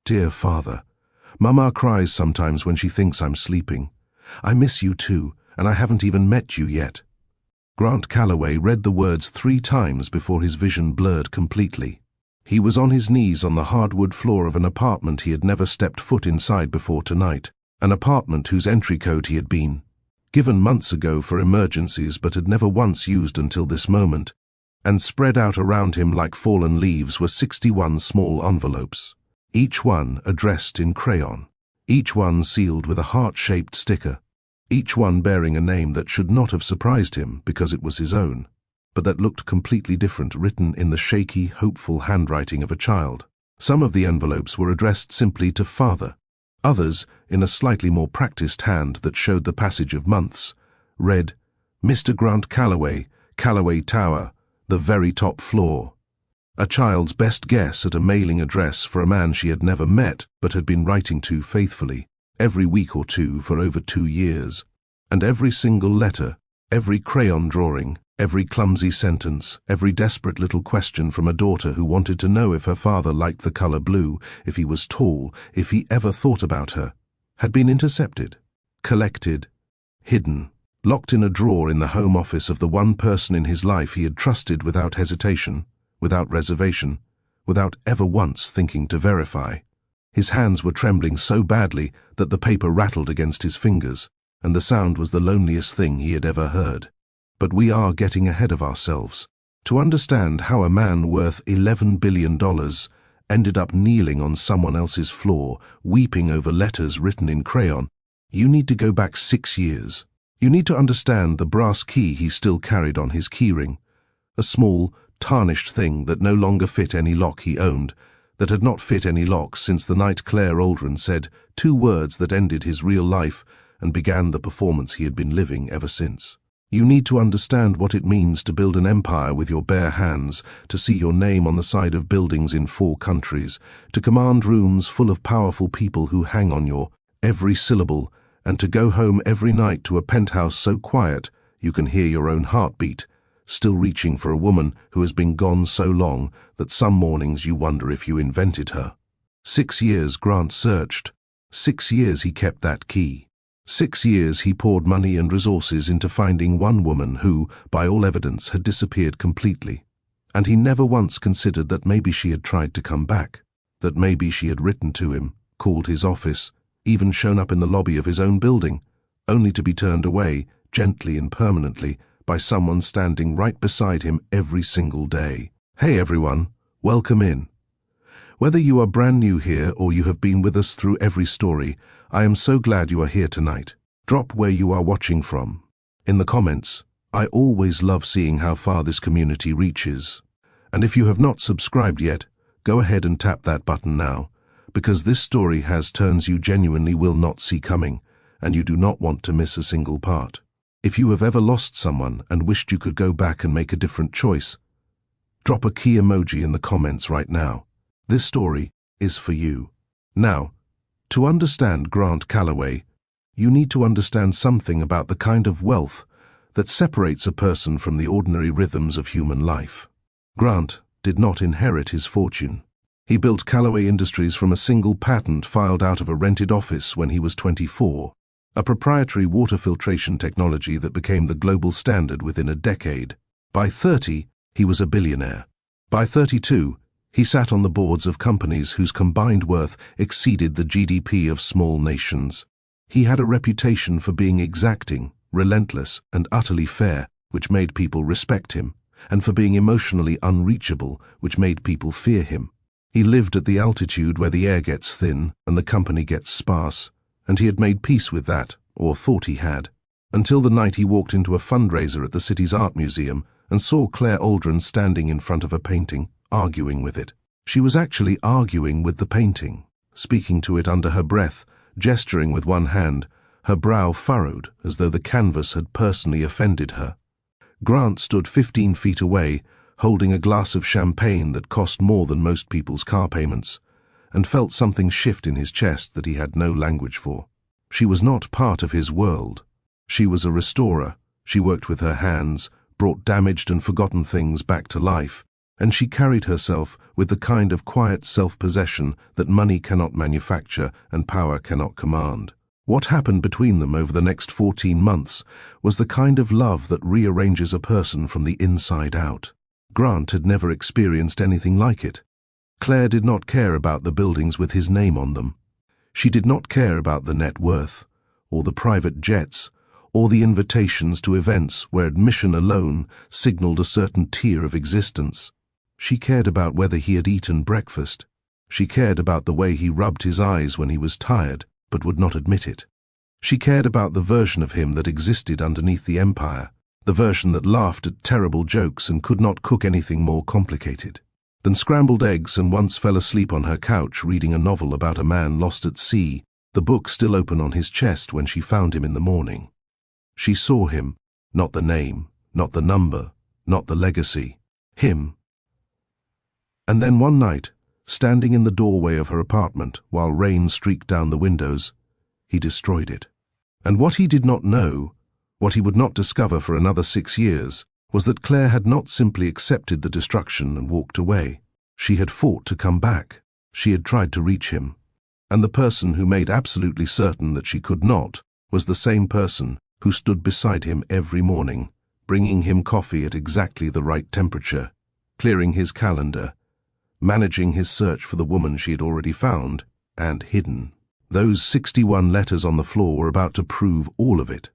Dear Father, Mama cries sometimes when she thinks I'm sleeping. I miss you too, and I haven't even met you yet. Grant Calloway read the words 3 times before his vision blurred completely. He was on his knees on the hardwood floor of an apartment he had never stepped foot inside before tonight, an apartment whose entry code he had been given months ago for emergencies but had never once used until this moment, and spread out around him like fallen leaves were 61 small envelopes, each one addressed in crayon, each one sealed with a heart-shaped sticker, each one bearing a name that should not have surprised him because it was his own, but that looked completely different, written in the shaky, hopeful handwriting of a child. Some of the envelopes were addressed simply to Father. Others, in a slightly more practiced hand that showed the passage of months, read, Mr. Grant Calloway, Calloway Tower, the very top floor. A child's best guess at a mailing address for a man she had never met but had been writing to faithfully, every week or two for over 2 years. And every single letter, every crayon drawing, every clumsy sentence, every desperate little question from a daughter who wanted to know if her father liked the color blue, if he was tall, if he ever thought about her, had been intercepted, collected, hidden, locked in a drawer in the home office of the one person in his life he had trusted without hesitation, without reservation, without ever once thinking to verify. His hands were trembling so badly that the paper rattled against his fingers, and the sound was the loneliest thing he had ever heard. But we are getting ahead of ourselves. To understand how a man worth $11 billion ended up kneeling on someone else's floor, weeping over letters written in crayon, you need to go back 6 years. You need to understand the brass key he still carried on his keyring, a small, tarnished thing that no longer fit any lock he owned, that had not fit any lock since the night Claire Aldrin said 2 words that ended his real life and began the performance he had been living ever since. You need to understand what it means to build an empire with your bare hands, to see your name on the side of buildings in 4 countries, to command rooms full of powerful people who hang on your every syllable, and to go home every night to a penthouse so quiet you can hear your own heartbeat, still reaching for a woman who has been gone so long that some mornings you wonder if you invented her. 6 years Grant searched. 6 years he kept that key. 6 years he poured money and resources into finding one woman who, by all evidence, had disappeared completely. And he never once considered that maybe she had tried to come back, that maybe she had written to him, called his office, even shown up in the lobby of his own building, only to be turned away, gently and permanently, by someone standing right beside him every single day. Hey everyone, welcome in. Whether you are brand new here or you have been with us through every story, I am so glad you are here tonight. Drop where you are watching from. In the comments, I always love seeing how far this community reaches. And if you have not subscribed yet, go ahead and tap that button now, because this story has turns you genuinely will not see coming, and you do not want to miss a single part. If you have ever lost someone and wished you could go back and make a different choice, drop a key emoji in the comments right now. This story is for you. Now, to understand Grant Calloway, you need to understand something about the kind of wealth that separates a person from the ordinary rhythms of human life. Grant did not inherit his fortune. He built Calloway Industries from a single patent filed out of a rented office when he was 24, a proprietary water filtration technology that became the global standard within a decade. By 30, he was a billionaire. By 32, he sat on the boards of companies whose combined worth exceeded the GDP of small nations. He had a reputation for being exacting, relentless, and utterly fair, which made people respect him, and for being emotionally unreachable, which made people fear him. He lived at the altitude where the air gets thin and the company gets sparse, and he had made peace with that, or thought he had, until the night he walked into a fundraiser at the city's art museum and saw Claire Aldrin standing in front of a painting, arguing with it. She was actually arguing with the painting, speaking to it under her breath, gesturing with one hand, her brow furrowed as though the canvas had personally offended her. Grant stood 15 feet away, holding a glass of champagne that cost more than most people's car payments, and felt something shift in his chest that he had no language for. She was not part of his world. She was a restorer. She worked with her hands, brought damaged and forgotten things back to life, and she carried herself with the kind of quiet self-possession that money cannot manufacture and power cannot command. What happened between them over the next 14 months was the kind of love that rearranges a person from the inside out. Grant had never experienced anything like it. Claire did not care about the buildings with his name on them. She did not care about the net worth, or the private jets, or the invitations to events where admission alone signaled a certain tier of existence. She cared about whether he had eaten breakfast. She cared about the way he rubbed his eyes when he was tired, but would not admit it. She cared about the version of him that existed underneath the empire, the version that laughed at terrible jokes and could not cook anything more complicated than scrambled eggs, and once fell asleep on her couch reading a novel about a man lost at sea, the book still open on his chest when she found him in the morning. She saw him, not the name, not the number, not the legacy, him. And then one night, standing in the doorway of her apartment while rain streaked down the windows, he destroyed it. And what he did not know, what he would not discover for another 6 years, was that Claire had not simply accepted the destruction and walked away. She had fought to come back. She had tried to reach him. And the person who made absolutely certain that she could not was the same person who stood beside him every morning, bringing him coffee at exactly the right temperature, clearing his calendar, managing his search for the woman she had already found and hidden. Those 61 letters on the floor were about to prove all of it.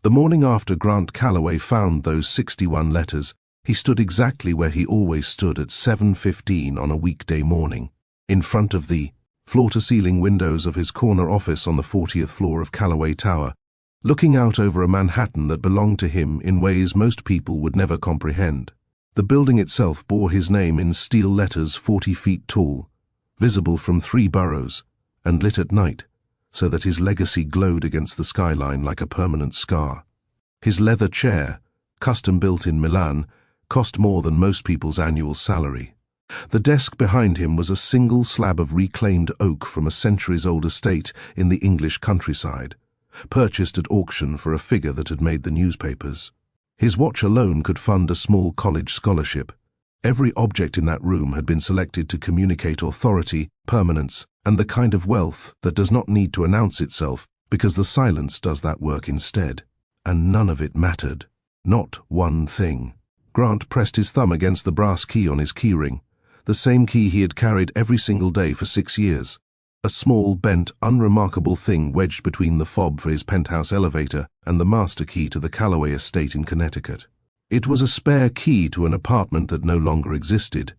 The morning after Grant Calloway found those 61 letters, he stood exactly where he always stood at 7:15 on a weekday morning, in front of the floor-to-ceiling windows of his corner office on the 40th floor of Calloway Tower, looking out over a Manhattan that belonged to him in ways most people would never comprehend. The building itself bore his name in steel letters 40 feet tall, visible from 3 boroughs, and lit at night, so that his legacy glowed against the skyline like a permanent scar. His leather chair, custom-built in Milan, cost more than most people's annual salary. The desk behind him was a single slab of reclaimed oak from a centuries-old estate in the English countryside, purchased at auction for a figure that had made the newspapers. His watch alone could fund a small college scholarship. Every object in that room had been selected to communicate authority, permanence, and the kind of wealth that does not need to announce itself because the silence does that work instead. And none of it mattered. Not one thing. Grant pressed his thumb against the brass key on his keyring, the same key he had carried every single day for 6 years. A small, bent, unremarkable thing wedged between the fob for his penthouse elevator and the master key to the Calloway estate in Connecticut. It was a spare key to an apartment that no longer existed,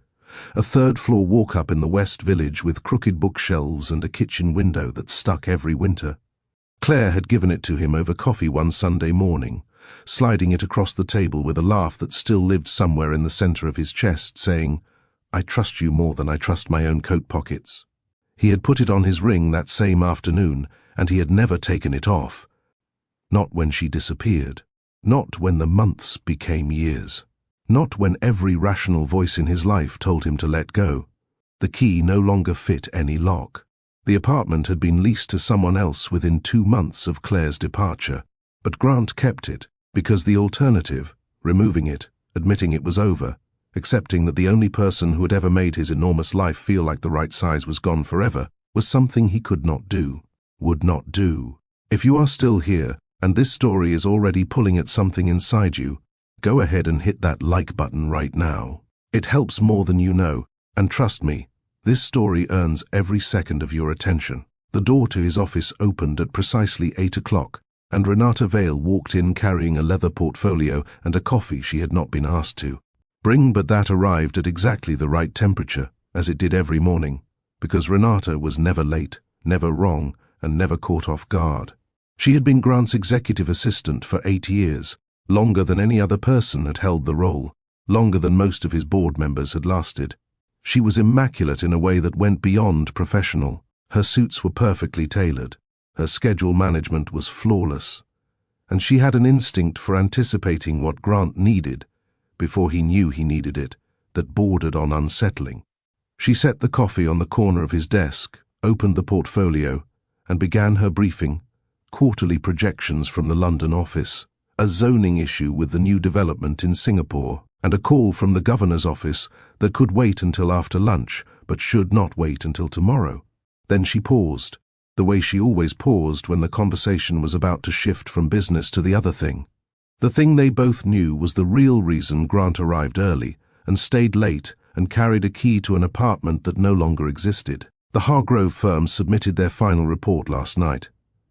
a third-floor walk-up in the West Village with crooked bookshelves and a kitchen window that stuck every winter. Claire had given it to him over coffee one Sunday morning, sliding it across the table with a laugh that still lived somewhere in the center of his chest, saying, "I trust you more than I trust my own coat pockets." He had put it on his ring that same afternoon, and he had never taken it off. Not when she disappeared. Not when the months became years. Not when every rational voice in his life told him to let go. The key no longer fit any lock. The apartment had been leased to someone else within 2 months of Claire's departure, but Grant kept it because the alternative, removing it, admitting it was over, accepting that the only person who had ever made his enormous life feel like the right size was gone forever, was something he could not do, would not do. If you are still here, and this story is already pulling at something inside you, go ahead and hit that like button right now. It helps more than you know, and trust me, this story earns every second of your attention. The door to his office opened at precisely 8 o'clock, and Renata Vale walked in carrying a leather portfolio and a coffee she had not been asked to bring, but that arrived at exactly the right temperature, as it did every morning, because Renata was never late, never wrong, and never caught off guard. She had been Grant's executive assistant for 8 years, longer than any other person had held the role, longer than most of his board members had lasted. She was immaculate in a way that went beyond professional. Her suits were perfectly tailored, her schedule management was flawless, and she had an instinct for anticipating what Grant needed, before he knew he needed it, that bordered on unsettling. She set the coffee on the corner of his desk, opened the portfolio, and began her briefing, quarterly projections from the London office, a zoning issue with the new development in Singapore, and a call from the governor's office that could wait until after lunch, but should not wait until tomorrow. Then she paused, the way she always paused when the conversation was about to shift from business to the other thing. The thing they both knew was the real reason Grant arrived early and stayed late and carried a key to an apartment that no longer existed. The Hargrove firm submitted their final report last night,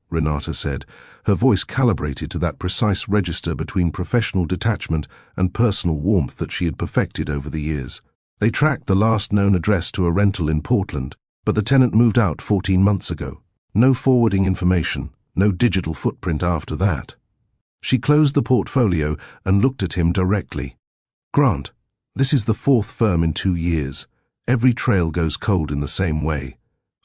Renata said, her voice calibrated to that precise register between professional detachment and personal warmth that she had perfected over the years. They tracked the last known address to a rental in Portland, but the tenant moved out 14 months ago. No forwarding information, no digital footprint after that. She closed the portfolio and looked at him directly. Grant, this is the 4th firm in 2 years. Every trail goes cold in the same way.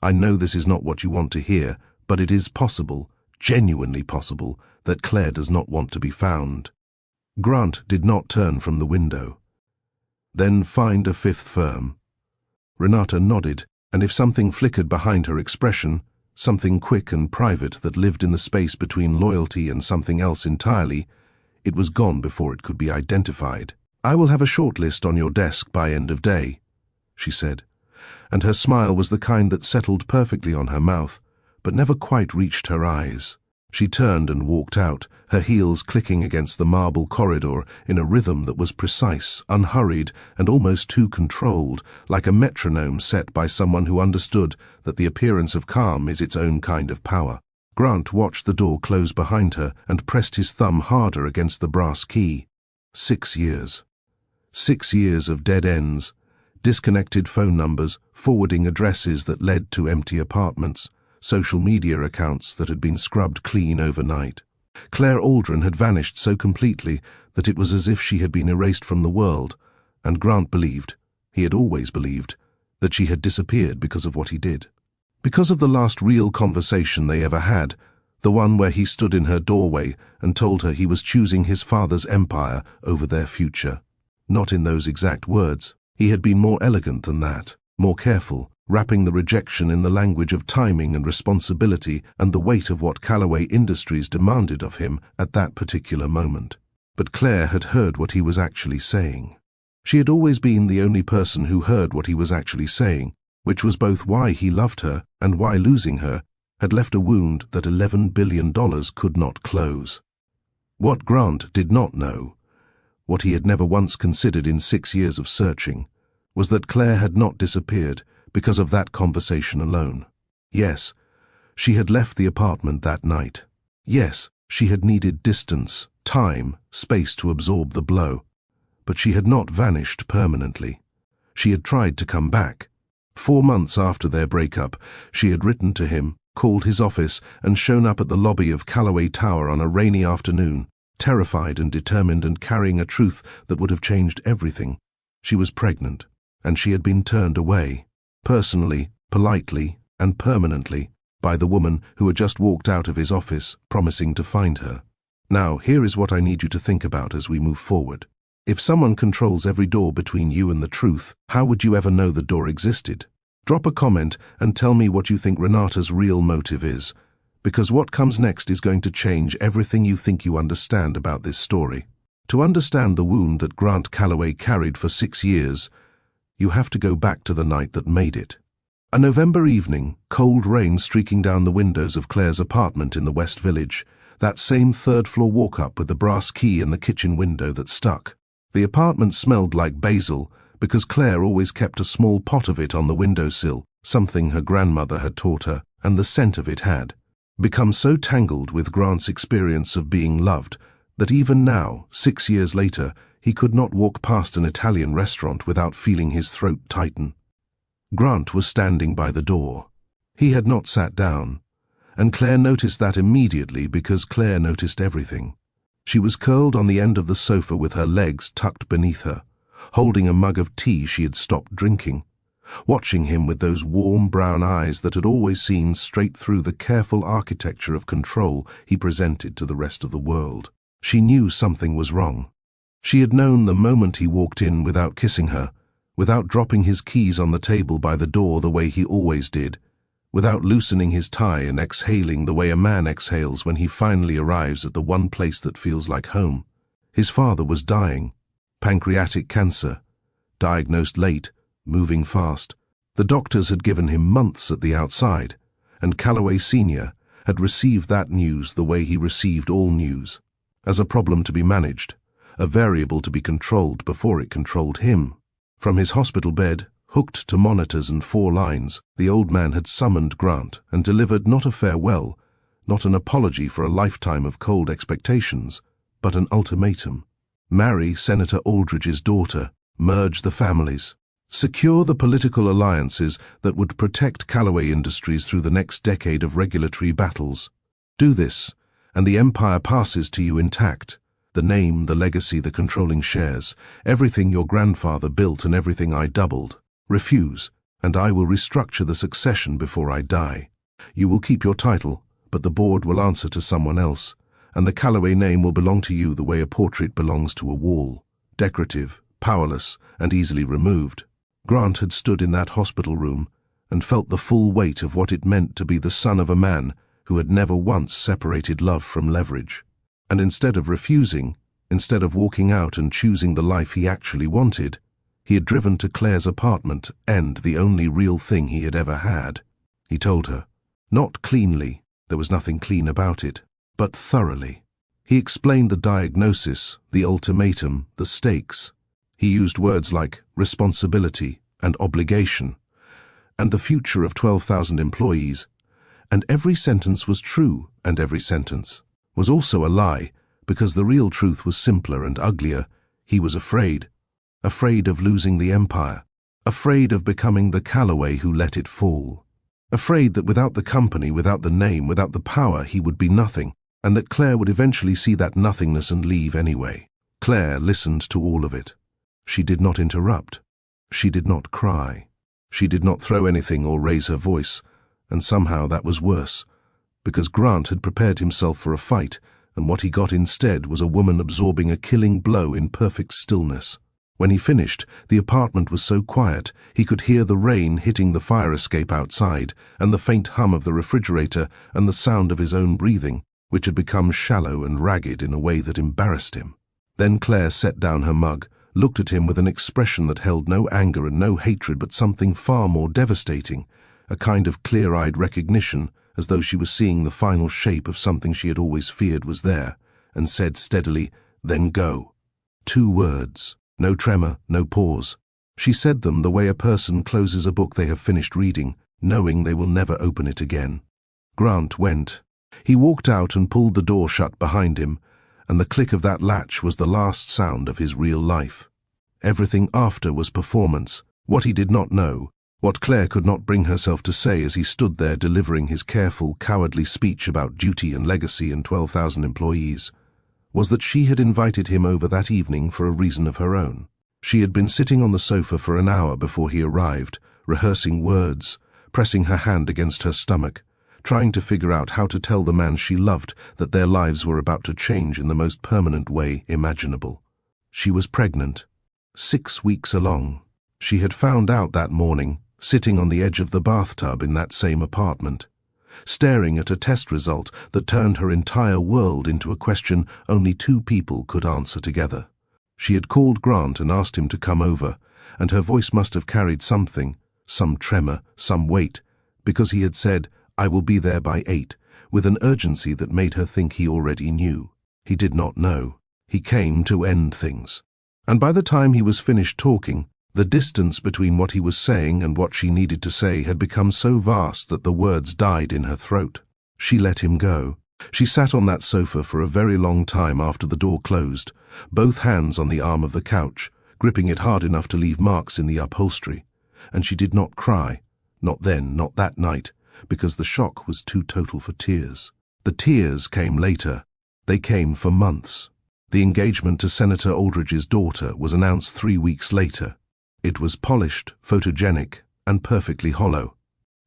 I know this is not what you want to hear, but it is possible, genuinely possible, that Claire does not want to be found. Grant did not turn from the window. Then find a 5th firm. Renata nodded, and if something flickered behind her expression, something quick and private that lived in the space between loyalty and something else entirely, it was gone before it could be identified. I will have a short list on your desk by end of day, she said, and her smile was the kind that settled perfectly on her mouth, but never quite reached her eyes. She turned and walked out, her heels clicking against the marble corridor in a rhythm that was precise, unhurried, and almost too controlled, like a metronome set by someone who understood that the appearance of calm is its own kind of power. Grant watched the door close behind her and pressed his thumb harder against the brass key. 6 years. 6 years of dead ends, disconnected phone numbers, forwarding addresses that led to empty apartments, social media accounts that had been scrubbed clean overnight. Claire Aldrin had vanished so completely that it was as if she had been erased from the world, and Grant believed, he had always believed, that she had disappeared because of what he did. Because of the last real conversation they ever had, the one where he stood in her doorway and told her he was choosing his father's empire over their future. Not in those exact words. He had been more elegant than that, more careful, wrapping the rejection in the language of timing and responsibility and the weight of what Calloway Industries demanded of him at that particular moment. But Claire had heard what he was actually saying. She had always been the only person who heard what he was actually saying, which was both why he loved her and why losing her had left a wound that $11 billion could not close. What Grant did not know, what he had never once considered in 6 years of searching, was that Claire had not disappeared because of that conversation alone. Yes, she had left the apartment that night. Yes, she had needed distance, time, space to absorb the blow. But she had not vanished permanently. She had tried to come back. 4 months after their breakup, she had written to him, called his office, and shown up at the lobby of Calloway Tower on a rainy afternoon, terrified and determined and carrying a truth that would have changed everything. She was pregnant, and she had been turned away, personally, politely, and permanently, by the woman who had just walked out of his office, promising to find her. Now, here is what I need you to think about as we move forward. If someone controls every door between you and the truth, how would you ever know the door existed? Drop a comment and tell me what you think Renata's real motive is, because what comes next is going to change everything you think you understand about this story. To understand the wound that Grant Calloway carried for 6 years, you have to go back to the night that made it. A November evening, cold rain streaking down the windows of Claire's apartment in the West Village, that same third-floor walk-up with the brass key in the kitchen window that stuck. The apartment smelled like basil because Claire always kept a small pot of it on the windowsill, something her grandmother had taught her, and the scent of it had become so tangled with Grant's experience of being loved that even now, 6 years later, he could not walk past an Italian restaurant without feeling his throat tighten. Grant was standing by the door. He had not sat down, and Claire noticed that immediately because Claire noticed everything. She was curled on the end of the sofa with her legs tucked beneath her, holding a mug of tea she had stopped drinking, watching him with those warm brown eyes that had always seen straight through the careful architecture of control he presented to the rest of the world. She knew something was wrong. She had known the moment he walked in without kissing her, without dropping his keys on the table by the door the way he always did, without loosening his tie and exhaling the way a man exhales when he finally arrives at the one place that feels like home. His father was dying. Pancreatic cancer. Diagnosed late, moving fast. The doctors had given him months at the outside, and Calloway Sr. had received that news the way he received all news, as a problem to be managed, a variable to be controlled before it controlled him. From his hospital bed, hooked to monitors and 4 lines, the old man had summoned Grant and delivered not a farewell, not an apology for a lifetime of cold expectations, but an ultimatum. Marry Senator Aldridge's daughter, merge the families, secure the political alliances that would protect Calloway Industries through the next decade of regulatory battles. Do this, and the empire passes to you intact. The name, the legacy, the controlling shares, everything your grandfather built and everything I doubled. Refuse, and I will restructure the succession before I die. You will keep your title, but the board will answer to someone else, and the Calloway name will belong to you the way a portrait belongs to a wall, decorative, powerless, and easily removed. Grant had stood in that hospital room and felt the full weight of what it meant to be the son of a man who had never once separated love from leverage. And instead of refusing, instead of walking out and choosing the life he actually wanted, he had driven to Claire's apartment, and the only real thing he had ever had. He told her, not cleanly, there was nothing clean about it, but thoroughly. He explained the diagnosis, the ultimatum, the stakes. He used words like responsibility and obligation, and the future of 12,000 employees, and every sentence was true, and every sentence was also a lie, because the real truth was simpler and uglier. He was afraid of losing the empire, afraid of becoming the Calloway who let it fall, afraid that without the company, without the name, without the power, he would be nothing, and that Claire would eventually see that nothingness and leave anyway. Claire listened to all of it. She did not interrupt. She did not cry. She did not throw anything or raise her voice, and somehow that was worse, because Grant had prepared himself for a fight, and what he got instead was a woman absorbing a killing blow in perfect stillness. When he finished, the apartment was so quiet he could hear the rain hitting the fire escape outside, and the faint hum of the refrigerator, and the sound of his own breathing, which had become shallow and ragged in a way that embarrassed him. Then Claire set down her mug, looked at him with an expression that held no anger and no hatred but something far more devastating, a kind of clear-eyed recognition, as though she was seeing the final shape of something she had always feared was there, and said steadily, "Then go." 2 words. No tremor, no pause. She said them the way a person closes a book they have finished reading, knowing they will never open it again. Grant went. He walked out and pulled the door shut behind him, and the click of that latch was the last sound of his real life. Everything after was performance. What he did not know, what Claire could not bring herself to say as he stood there delivering his careful, cowardly speech about duty and legacy and 12,000 employees, was that she had invited him over that evening for a reason of her own. She had been sitting on the sofa for an hour before he arrived, rehearsing words, pressing her hand against her stomach, trying to figure out how to tell the man she loved that their lives were about to change in the most permanent way imaginable. She was pregnant, 6 weeks along. She had found out that morning, sitting on the edge of the bathtub in that same apartment, staring at a test result that turned her entire world into a question only 2 people could answer together. She had called Grant and asked him to come over, and her voice must have carried something, some tremor, some weight, because he had said, "I will be there by 8, with an urgency that made her think he already knew. He did not know. He came to end things. And by the time he was finished talking, the distance between what he was saying and what she needed to say had become so vast that the words died in her throat. She let him go. She sat on that sofa for a very long time after the door closed, both hands on the arm of the couch, gripping it hard enough to leave marks in the upholstery. And she did not cry, not then, not that night, because the shock was too total for tears. The tears came later. They came for months. The engagement to Senator Aldridge's daughter was announced 3 weeks later. It was polished, photogenic, and perfectly hollow.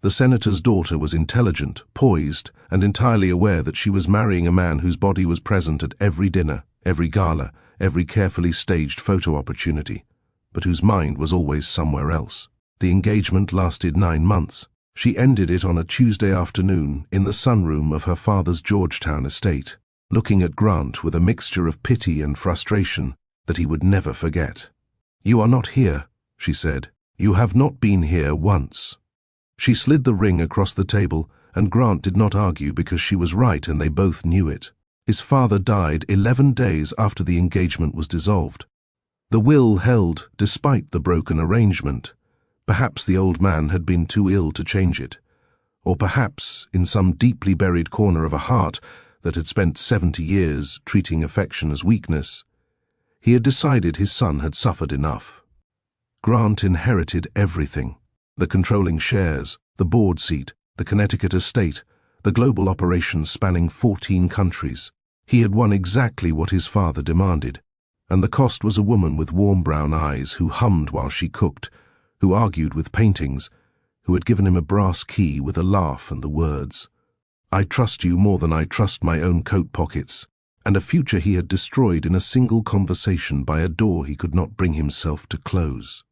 The senator's daughter was intelligent, poised, and entirely aware that she was marrying a man whose body was present at every dinner, every gala, every carefully staged photo opportunity, but whose mind was always somewhere else. The engagement lasted 9 months. She ended it on a Tuesday afternoon in the sunroom of her father's Georgetown estate, looking at Grant with a mixture of pity and frustration, that he would never forget. "You are not here," she said. "You have not been here once." She slid the ring across the table, and Grant did not argue because she was right and they both knew it. His father died 11 days after the engagement was dissolved. The will held despite the broken arrangement. Perhaps the old man had been too ill to change it. Or perhaps, in some deeply buried corner of a heart that had spent 70 years treating affection as weakness, he had decided his son had suffered enough. Grant inherited everything: the controlling shares, the board seat, the Connecticut estate, the global operations spanning 14 countries. He had won exactly what his father demanded, and the cost was a woman with warm brown eyes who hummed while she cooked, who argued with paintings, who had given him a brass key with a laugh and the words, "I trust you more than I trust my own coat pockets," and a future he had destroyed in a single conversation by a door he could not bring himself to close.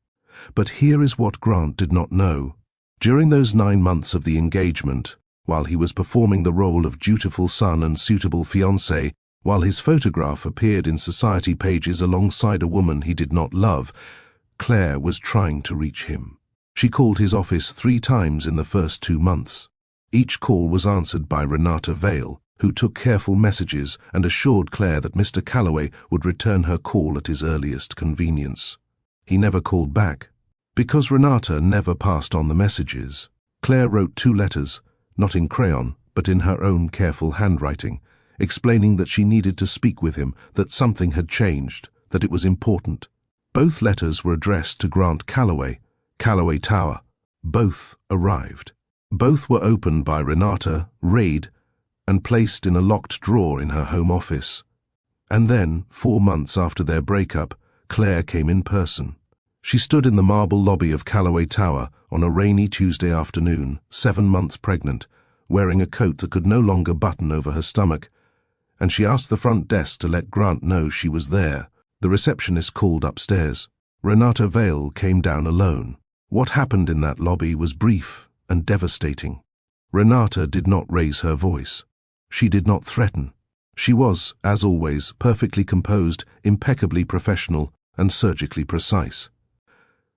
But here is what Grant did not know. During those 9 months of the engagement, while he was performing the role of dutiful son and suitable fiancé, while his photograph appeared in society pages alongside a woman he did not love, Claire was trying to reach him. She called his office 3 times in the first 2 months. Each call was answered by Renata Vale, who took careful messages and assured Claire that Mr. Calloway would return her call at his earliest convenience. He never called back. Because Renata never passed on the messages, Claire wrote 2 letters, not in crayon, but in her own careful handwriting, explaining that she needed to speak with him, that something had changed, that it was important. Both letters were addressed to Grant Calloway, Calloway Tower. Both arrived. Both were opened by Renata, read, and placed in a locked drawer in her home office. And then, 4 months after their breakup, Claire came in person. She stood in the marble lobby of Calloway Tower on a rainy Tuesday afternoon, 7 months pregnant, wearing a coat that could no longer button over her stomach, and she asked the front desk to let Grant know she was there. The receptionist called upstairs. Renata Vale came down alone. What happened in that lobby was brief and devastating. Renata did not raise her voice. She did not threaten. She was, as always, perfectly composed, impeccably professional, and surgically precise.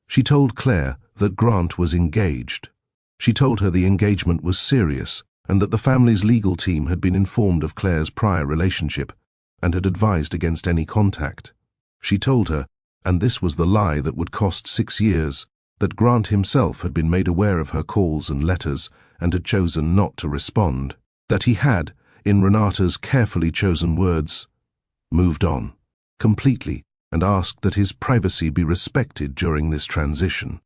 She told Claire that Grant was engaged. She told her the engagement was serious and that the family's legal team had been informed of Claire's prior relationship and had advised against any contact. She told her, and this was the lie that would cost 6 years, that Grant himself had been made aware of her calls and letters and had chosen not to respond, that he had, in Renata's carefully chosen words, moved on, completely, and asked that his privacy be respected during this transition.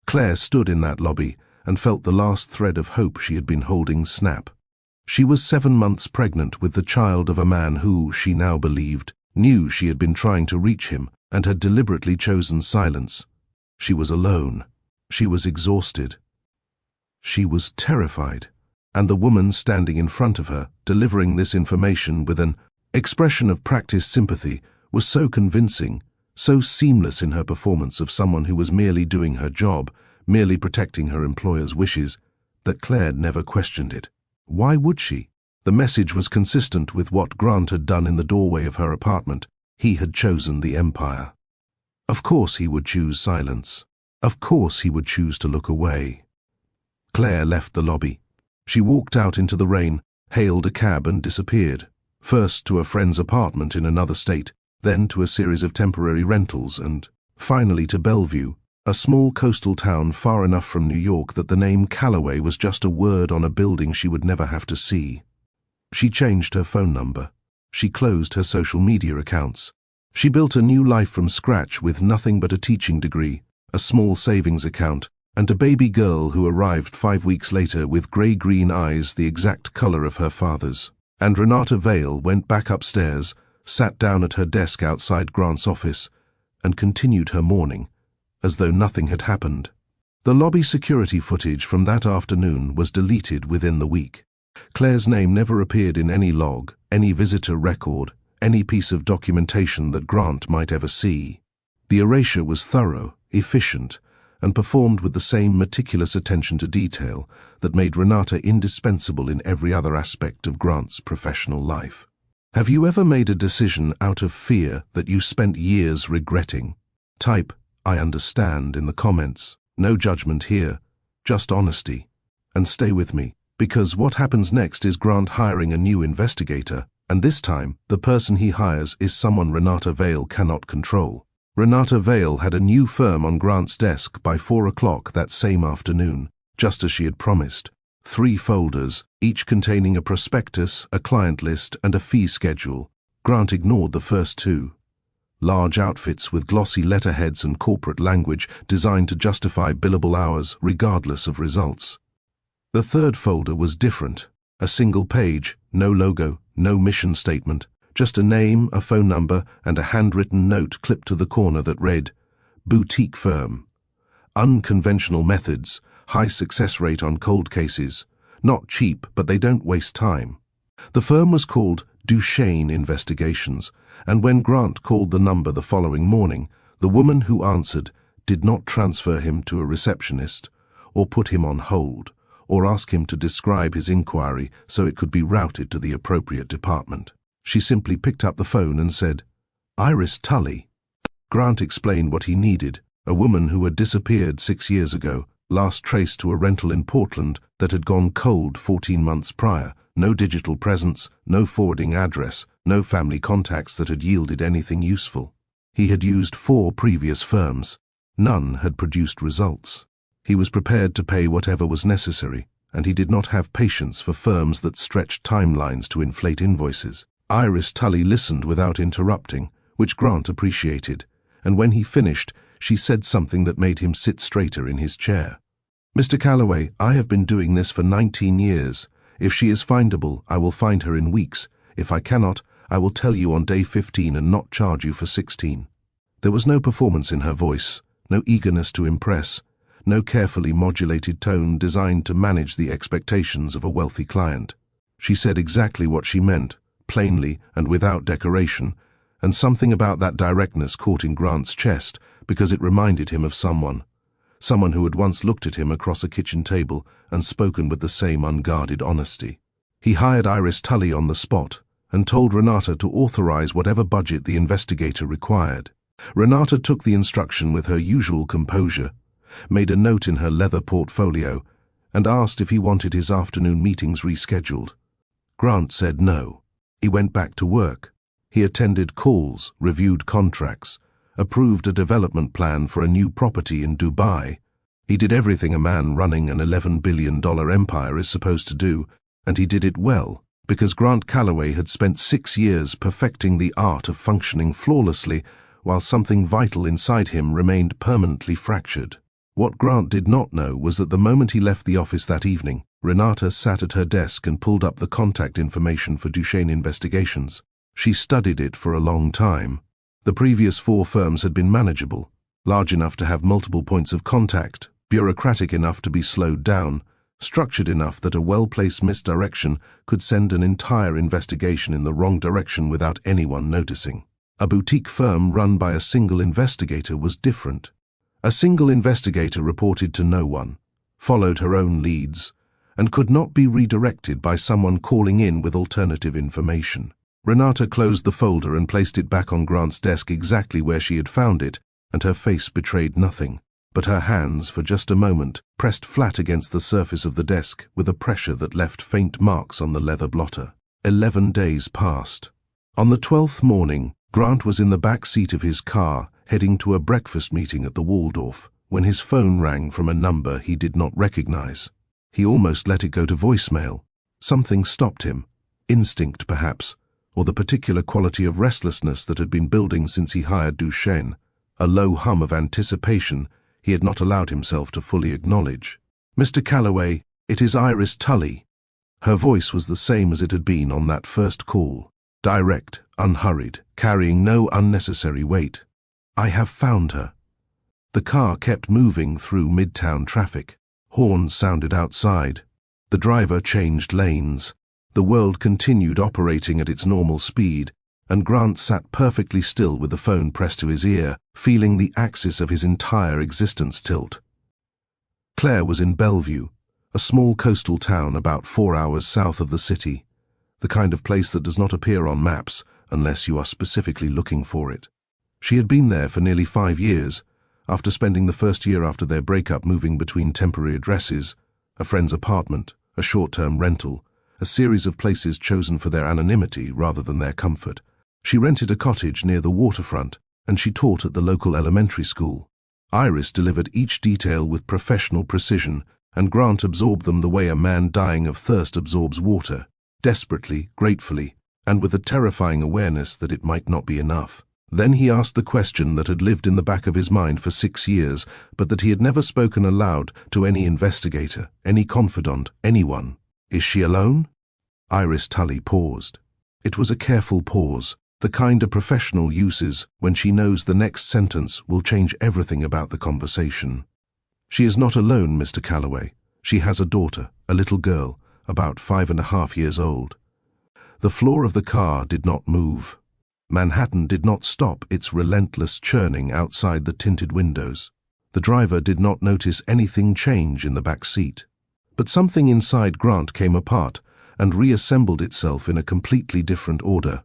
Claire stood in that lobby and felt the last thread of hope she had been holding snap. She was 7 months pregnant with the child of a man who, she now believed, knew she had been trying to reach him and had deliberately chosen silence. She was alone. She was exhausted. She was terrified. And the woman standing in front of her, delivering this information with an expression of practiced sympathy, was so convincing, so seamless in her performance of someone who was merely doing her job, merely protecting her employer's wishes, that Claire never questioned it. Why would she? The message was consistent with what Grant had done in the doorway of her apartment. He had chosen the empire. Of course he would choose silence. Of course he would choose to look away. Claire left the lobby. She walked out into the rain, hailed a cab and disappeared, first to a friend's apartment in another state, then to a series of temporary rentals, and finally to Bellevue, a small coastal town far enough from New York that the name Calloway was just a word on a building she would never have to see. She changed her phone number. She closed her social media accounts. She built a new life from scratch with nothing but a teaching degree, a small savings account, and a baby girl who arrived 5 weeks later with grey-green eyes the exact color of her father's. And Renata Vale went back upstairs, sat down at her desk outside Grant's office, and continued her morning, as though nothing had happened. The lobby security footage from that afternoon was deleted within the week. Claire's name never appeared in any log, any visitor record, any piece of documentation that Grant might ever see. The erasure was thorough, efficient, and performed with the same meticulous attention to detail that made Renata indispensable in every other aspect of Grant's professional life. Have you ever made a decision out of fear that you spent years regretting? Type, "I understand" in the comments. No judgment here, just honesty. And stay with me, because what happens next is Grant hiring a new investigator, and this time, the person he hires is someone Renata Vale cannot control. Renata Vale had a new firm on Grant's desk by 4 o'clock that same afternoon, just as she had promised. 3 folders, each containing a prospectus, a client list, and a fee schedule. Grant ignored the first 2. Large outfits with glossy letterheads and corporate language designed to justify billable hours regardless of results. The 3rd folder was different. A single page, no logo, no mission statement, just a name, a phone number, and a handwritten note clipped to the corner that read, "Boutique firm. Unconventional methods, high success rate on cold cases. Not cheap, but they don't waste time." The firm was called Duchesne Investigations, and when Grant called the number the following morning, the woman who answered did not transfer him to a receptionist, or put him on hold, or ask him to describe his inquiry so it could be routed to the appropriate department. She simply picked up the phone and said, "Iris Tully." Grant explained what he needed: a woman who had disappeared 6 years ago, last traced to a rental in Portland that had gone cold 14 months prior. No digital presence, no forwarding address, no family contacts that had yielded anything useful. He had used 4 previous firms. None had produced results. He was prepared to pay whatever was necessary, and he did not have patience for firms that stretched timelines to inflate invoices. Iris Tully listened without interrupting, which Grant appreciated, and when he finished, she said something that made him sit straighter in his chair. "Mr. Calloway, I have been doing this for 19 years. If she is findable, I will find her in weeks. If I cannot, I will tell you on day 15 and not charge you for 16. There was no performance in her voice, no eagerness to impress, no carefully modulated tone designed to manage the expectations of a wealthy client. She said exactly what she meant, plainly and without decoration, and something about that directness caught in Grant's chest because it reminded him of someone who had once looked at him across a kitchen table and spoken with the same unguarded honesty. He hired Iris Tully on the spot and told Renata to authorize whatever budget the investigator required. Renata took the instruction with her usual composure, made a note in her leather portfolio, and asked if he wanted his afternoon meetings rescheduled. Grant said no. He went back to work. He attended calls, reviewed contracts, approved a development plan for a new property in Dubai. He did everything a man running an $11 billion empire is supposed to do, and he did it well, because Grant Calloway had spent 6 years perfecting the art of functioning flawlessly, while something vital inside him remained permanently fractured. What Grant did not know was that the moment he left the office that evening, Renata sat at her desk and pulled up the contact information for Duchesne Investigations. She studied it for a long time. The previous 4 firms had been manageable, large enough to have multiple points of contact, bureaucratic enough to be slowed down, structured enough that a well-placed misdirection could send an entire investigation in the wrong direction without anyone noticing. A boutique firm run by a single investigator was different. A single investigator reported to no one, followed her own leads, and could not be redirected by someone calling in with alternative information. Renata closed the folder and placed it back on Grant's desk exactly where she had found it, and her face betrayed nothing. But her hands, for just a moment, pressed flat against the surface of the desk with a pressure that left faint marks on the leather blotter. 11 days passed. On the 12th morning, Grant was in the back seat of his car, heading to a breakfast meeting at the Waldorf, when his phone rang from a number he did not recognize. He almost let it go to voicemail. Something stopped him. Instinct, perhaps, or the particular quality of restlessness that had been building since he hired Duchesne, a low hum of anticipation he had not allowed himself to fully acknowledge. "Mr. Calloway, it is Iris Tully." Her voice was the same as it had been on that first call, direct, unhurried, carrying no unnecessary weight. "I have found her." The car kept moving through midtown traffic. Horns sounded outside. The driver changed lanes. The world continued operating at its normal speed, and Grant sat perfectly still with the phone pressed to his ear, feeling the axis of his entire existence tilt. Claire was in Bellevue, a small coastal town about 4 hours south of the city. the kind of place that does not appear on maps unless you are specifically looking for it. She had been there for nearly 5 years, after spending the first year after their breakup moving between temporary addresses, a friend's apartment, a short-term rental, a series of places chosen for their anonymity rather than their comfort. She rented a cottage near the waterfront, and she taught at the local elementary school. Iris delivered each detail with professional precision, and Grant absorbed them the way a man dying of thirst absorbs water, desperately, gratefully, and with a terrifying awareness that it might not be enough. Then he asked the question that had lived in the back of his mind for 6 years, but that he had never spoken aloud to any investigator, any confidant, anyone. "Is she alone?" Iris Tully paused. It was a careful pause, the kind a professional uses when she knows the next sentence will change everything about the conversation. "She is not alone, Mr. Calloway. She has a daughter, a little girl, about 5.5 years old." The floor of the car did not move. Manhattan did not stop its relentless churning outside the tinted windows. The driver did not notice anything change in the back seat. But something inside Grant came apart and reassembled itself in a completely different order.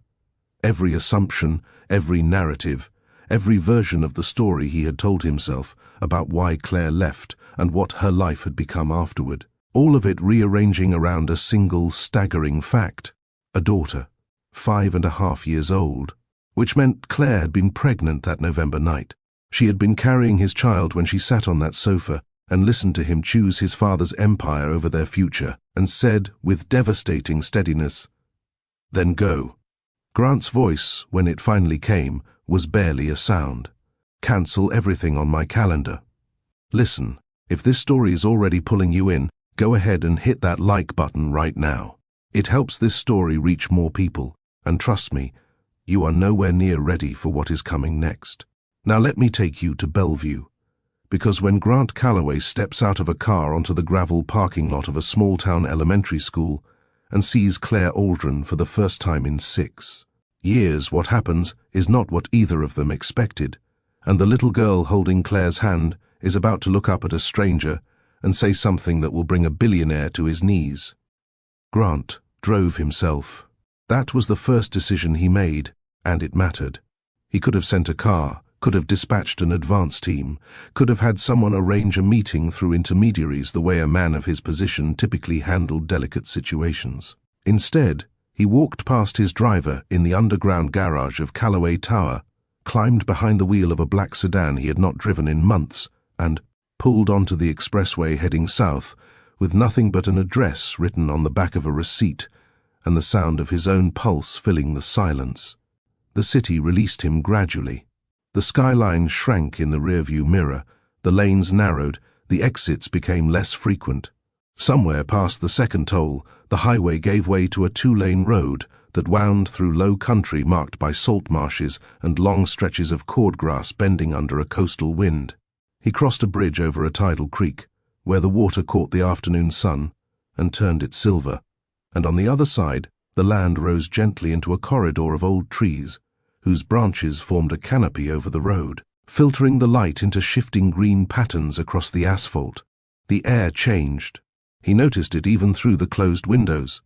Every assumption, every narrative, every version of the story he had told himself about why Claire left and what her life had become afterward, all of it rearranging around a single staggering fact: a daughter, 5.5 years old, which meant Claire had been pregnant that November night. She had been carrying his child when she sat on that sofa and listened to him choose his father's empire over their future, and said with devastating steadiness, "Then go." Grant's voice, when it finally came, was barely a sound. "Cancel everything on my calendar. Listen, if this story is already pulling you in, go ahead and hit that like button right now. It helps this story reach more people, and trust me, you are nowhere near ready for what is coming next. Now let me take you to Bellevue, because when Grant Calloway steps out of a car onto the gravel parking lot of a small-town elementary school and sees Claire Aldrin for the first time in 6 years, what happens is not what either of them expected, and the little girl holding Claire's hand is about to look up at a stranger and say something that will bring a billionaire to his knees. Grant drove himself. That was the first decision he made, and it mattered. He could have sent a car, could have dispatched an advance team, could have had someone arrange a meeting through intermediaries the way a man of his position typically handled delicate situations. Instead, he walked past his driver in the underground garage of Calloway Tower, climbed behind the wheel of a black sedan he had not driven in months, and pulled onto the expressway heading south, with nothing but an address written on the back of a receipt, and the sound of his own pulse filling the silence. The city released him gradually. The skyline shrank in the rearview mirror, the lanes narrowed, the exits became less frequent. Somewhere past the second toll, the highway gave way to a 2-lane road that wound through low country marked by salt marshes and long stretches of cordgrass bending under a coastal wind. He crossed a bridge over a tidal creek, where the water caught the afternoon sun and turned it silver, and on the other side, the land rose gently into a corridor of old trees, whose branches formed a canopy over the road, filtering the light into shifting green patterns across the asphalt. The air changed. He noticed it even through the closed windows.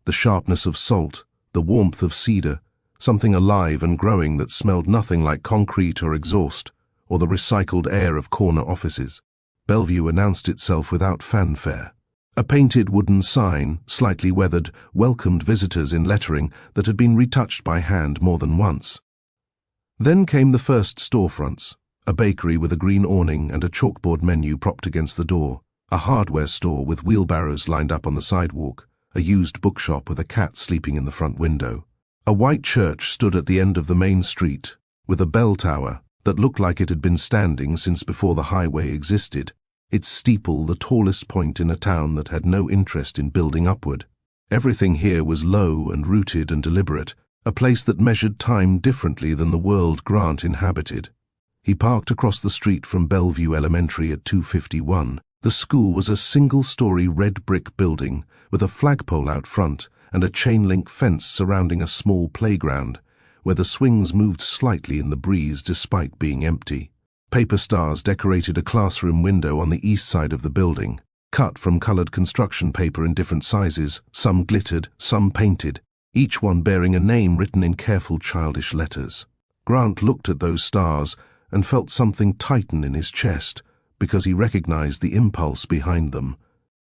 The sharpness of salt, the warmth of cedar, something alive and growing that smelled nothing like concrete or exhaust, or the recycled air of corner offices. Bellevue announced itself without fanfare. A painted wooden sign, slightly weathered, welcomed visitors in lettering that had been retouched by hand more than once. Then came the first storefronts, a bakery with a green awning and a chalkboard menu propped against the door, a hardware store with wheelbarrows lined up on the sidewalk, a used bookshop with a cat sleeping in the front window. A white church stood at the end of the main street, with a bell tower that looked like it had been standing since before the highway existed, its steeple the tallest point in a town that had no interest in building upward. Everything here was low and rooted and deliberate, a place that measured time differently than the world Grant inhabited. He parked across the street from Bellevue Elementary at 251. The school was a single-story red brick building with a flagpole out front and a chain-link fence surrounding a small playground, where the swings moved slightly in the breeze despite being empty. Paper stars decorated a classroom window on the east side of the building, cut from colored construction paper in different sizes, some glittered, some painted. each one bearing a name written in careful childish letters. Grant looked at those stars and felt something tighten in his chest because he recognized the impulse behind them.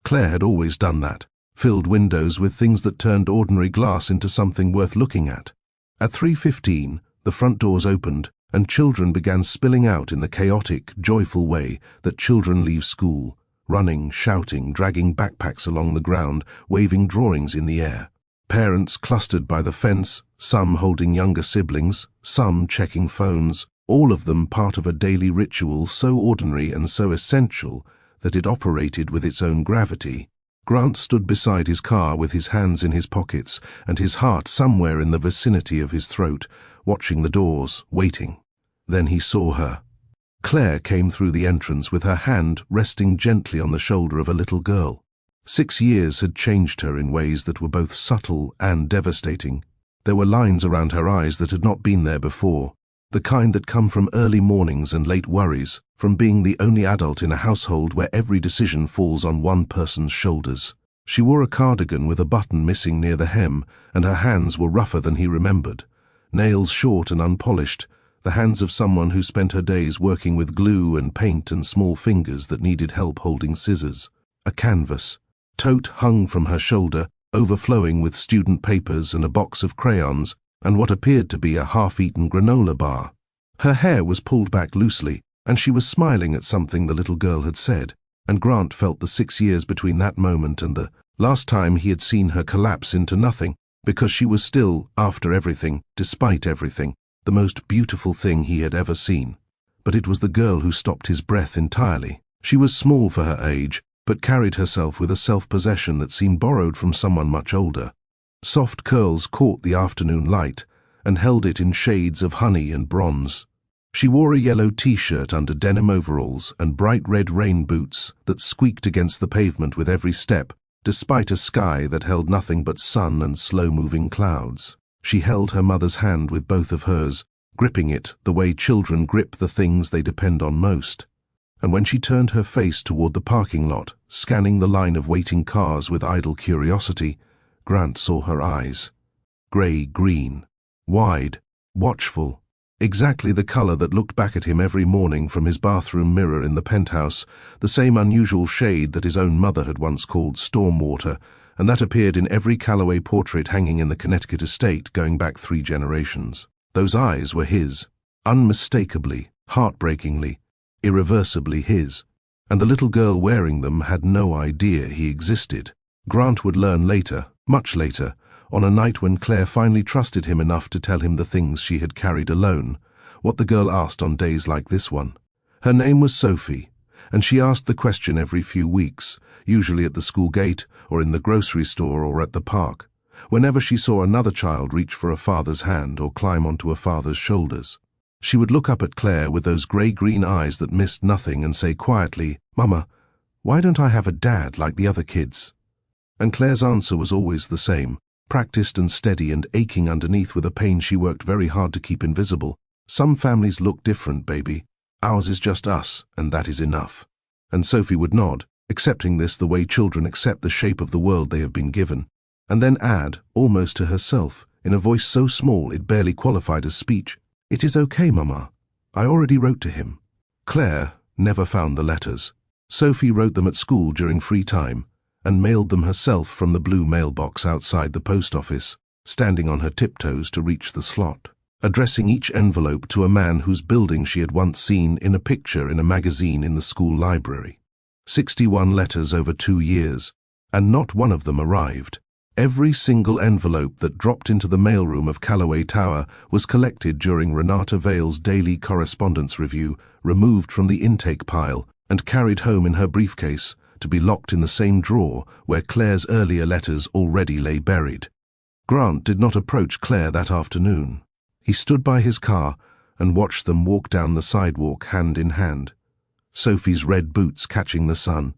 Claire had always done that, filled windows with things that turned ordinary glass into something worth looking at. At 3:15, the front doors opened and children began spilling out in the chaotic, joyful way that children leave school, running, shouting, dragging backpacks along the ground, waving drawings in the air. Parents clustered by the fence, some holding younger siblings, some checking phones, all of them part of a daily ritual so ordinary and so essential that it operated with its own gravity. Grant stood beside his car with his hands in his pockets and his heart somewhere in the vicinity of his throat, watching the doors, waiting. Then he saw her. Claire came through the entrance with her hand resting gently on the shoulder of a little girl. 6 years had changed her in ways that were both subtle and devastating. There were lines around her eyes that had not been there before, the kind that come from early mornings and late worries, from being the only adult in a household where every decision falls on one person's shoulders. She wore a cardigan with a button missing near the hem, and her hands were rougher than he remembered. Nails short and unpolished, the hands of someone who spent her days working with glue and paint and small fingers that needed help holding scissors. A canvas. Tote hung from her shoulder, overflowing with student papers and a box of crayons, and what appeared to be a half-eaten granola bar. Her hair was pulled back loosely, and she was smiling at something the little girl had said, and Grant felt the 6 years between that moment and the last time he had seen her collapse into nothing, because she was still, after everything, despite everything, the most beautiful thing he had ever seen. But it was the girl who stopped his breath entirely. She was small for her age, but carried herself with a self-possession that seemed borrowed from someone much older. Soft curls caught the afternoon light and held it in shades of honey and bronze. She wore a yellow t-shirt under denim overalls and bright red rain boots that squeaked against the pavement with every step, despite a sky that held nothing but sun and slow-moving clouds. She held her mother's hand with both of hers, gripping it the way children grip the things they depend on most. And when she turned her face toward the parking lot, scanning the line of waiting cars with idle curiosity, Grant saw her eyes. Grey-green, wide, watchful, exactly the color that looked back at him every morning from his bathroom mirror in the penthouse, the same unusual shade that his own mother had once called stormwater, and that appeared in every Calloway portrait hanging in the Connecticut estate going back 3 generations. Those eyes were his, unmistakably, heartbreakingly, irreversibly his, and the little girl wearing them had no idea he existed. Grant would learn later, much later, on a night when Claire finally trusted him enough to tell him the things she had carried alone, what the girl asked on days like this one. Her name was Sophie, and she asked the question every few weeks, usually at the school gate or in the grocery store or at the park, whenever she saw another child reach for a father's hand or climb onto a father's shoulders. She would look up at Claire with those grey-green eyes that missed nothing and say quietly, "Mama, why don't I have a dad like the other kids?" And Claire's answer was always the same, practiced and steady and aching underneath with a pain she worked very hard to keep invisible. "Some families look different, baby. Ours is just us, and that is enough." And Sophie would nod, accepting this the way children accept the shape of the world they have been given, and then add, almost to herself, in a voice so small it barely qualified as speech, "It is okay, Mama. I already wrote to him." Claire never found the letters. Sophie wrote them at school during free time, and mailed them herself from the blue mailbox outside the post office, standing on her tiptoes to reach the slot, addressing each envelope to a man whose building she had once seen in a picture in a magazine in the school library. 61 letters over 2 years, and not one of them arrived. Every single envelope that dropped into the mailroom of Calloway Tower was collected during Renata Vale's daily correspondence review, removed from the intake pile, and carried home in her briefcase, to be locked in the same drawer where Claire's earlier letters already lay buried. Grant did not approach Claire that afternoon. He stood by his car and watched them walk down the sidewalk hand in hand, Sophie's red boots catching the sun,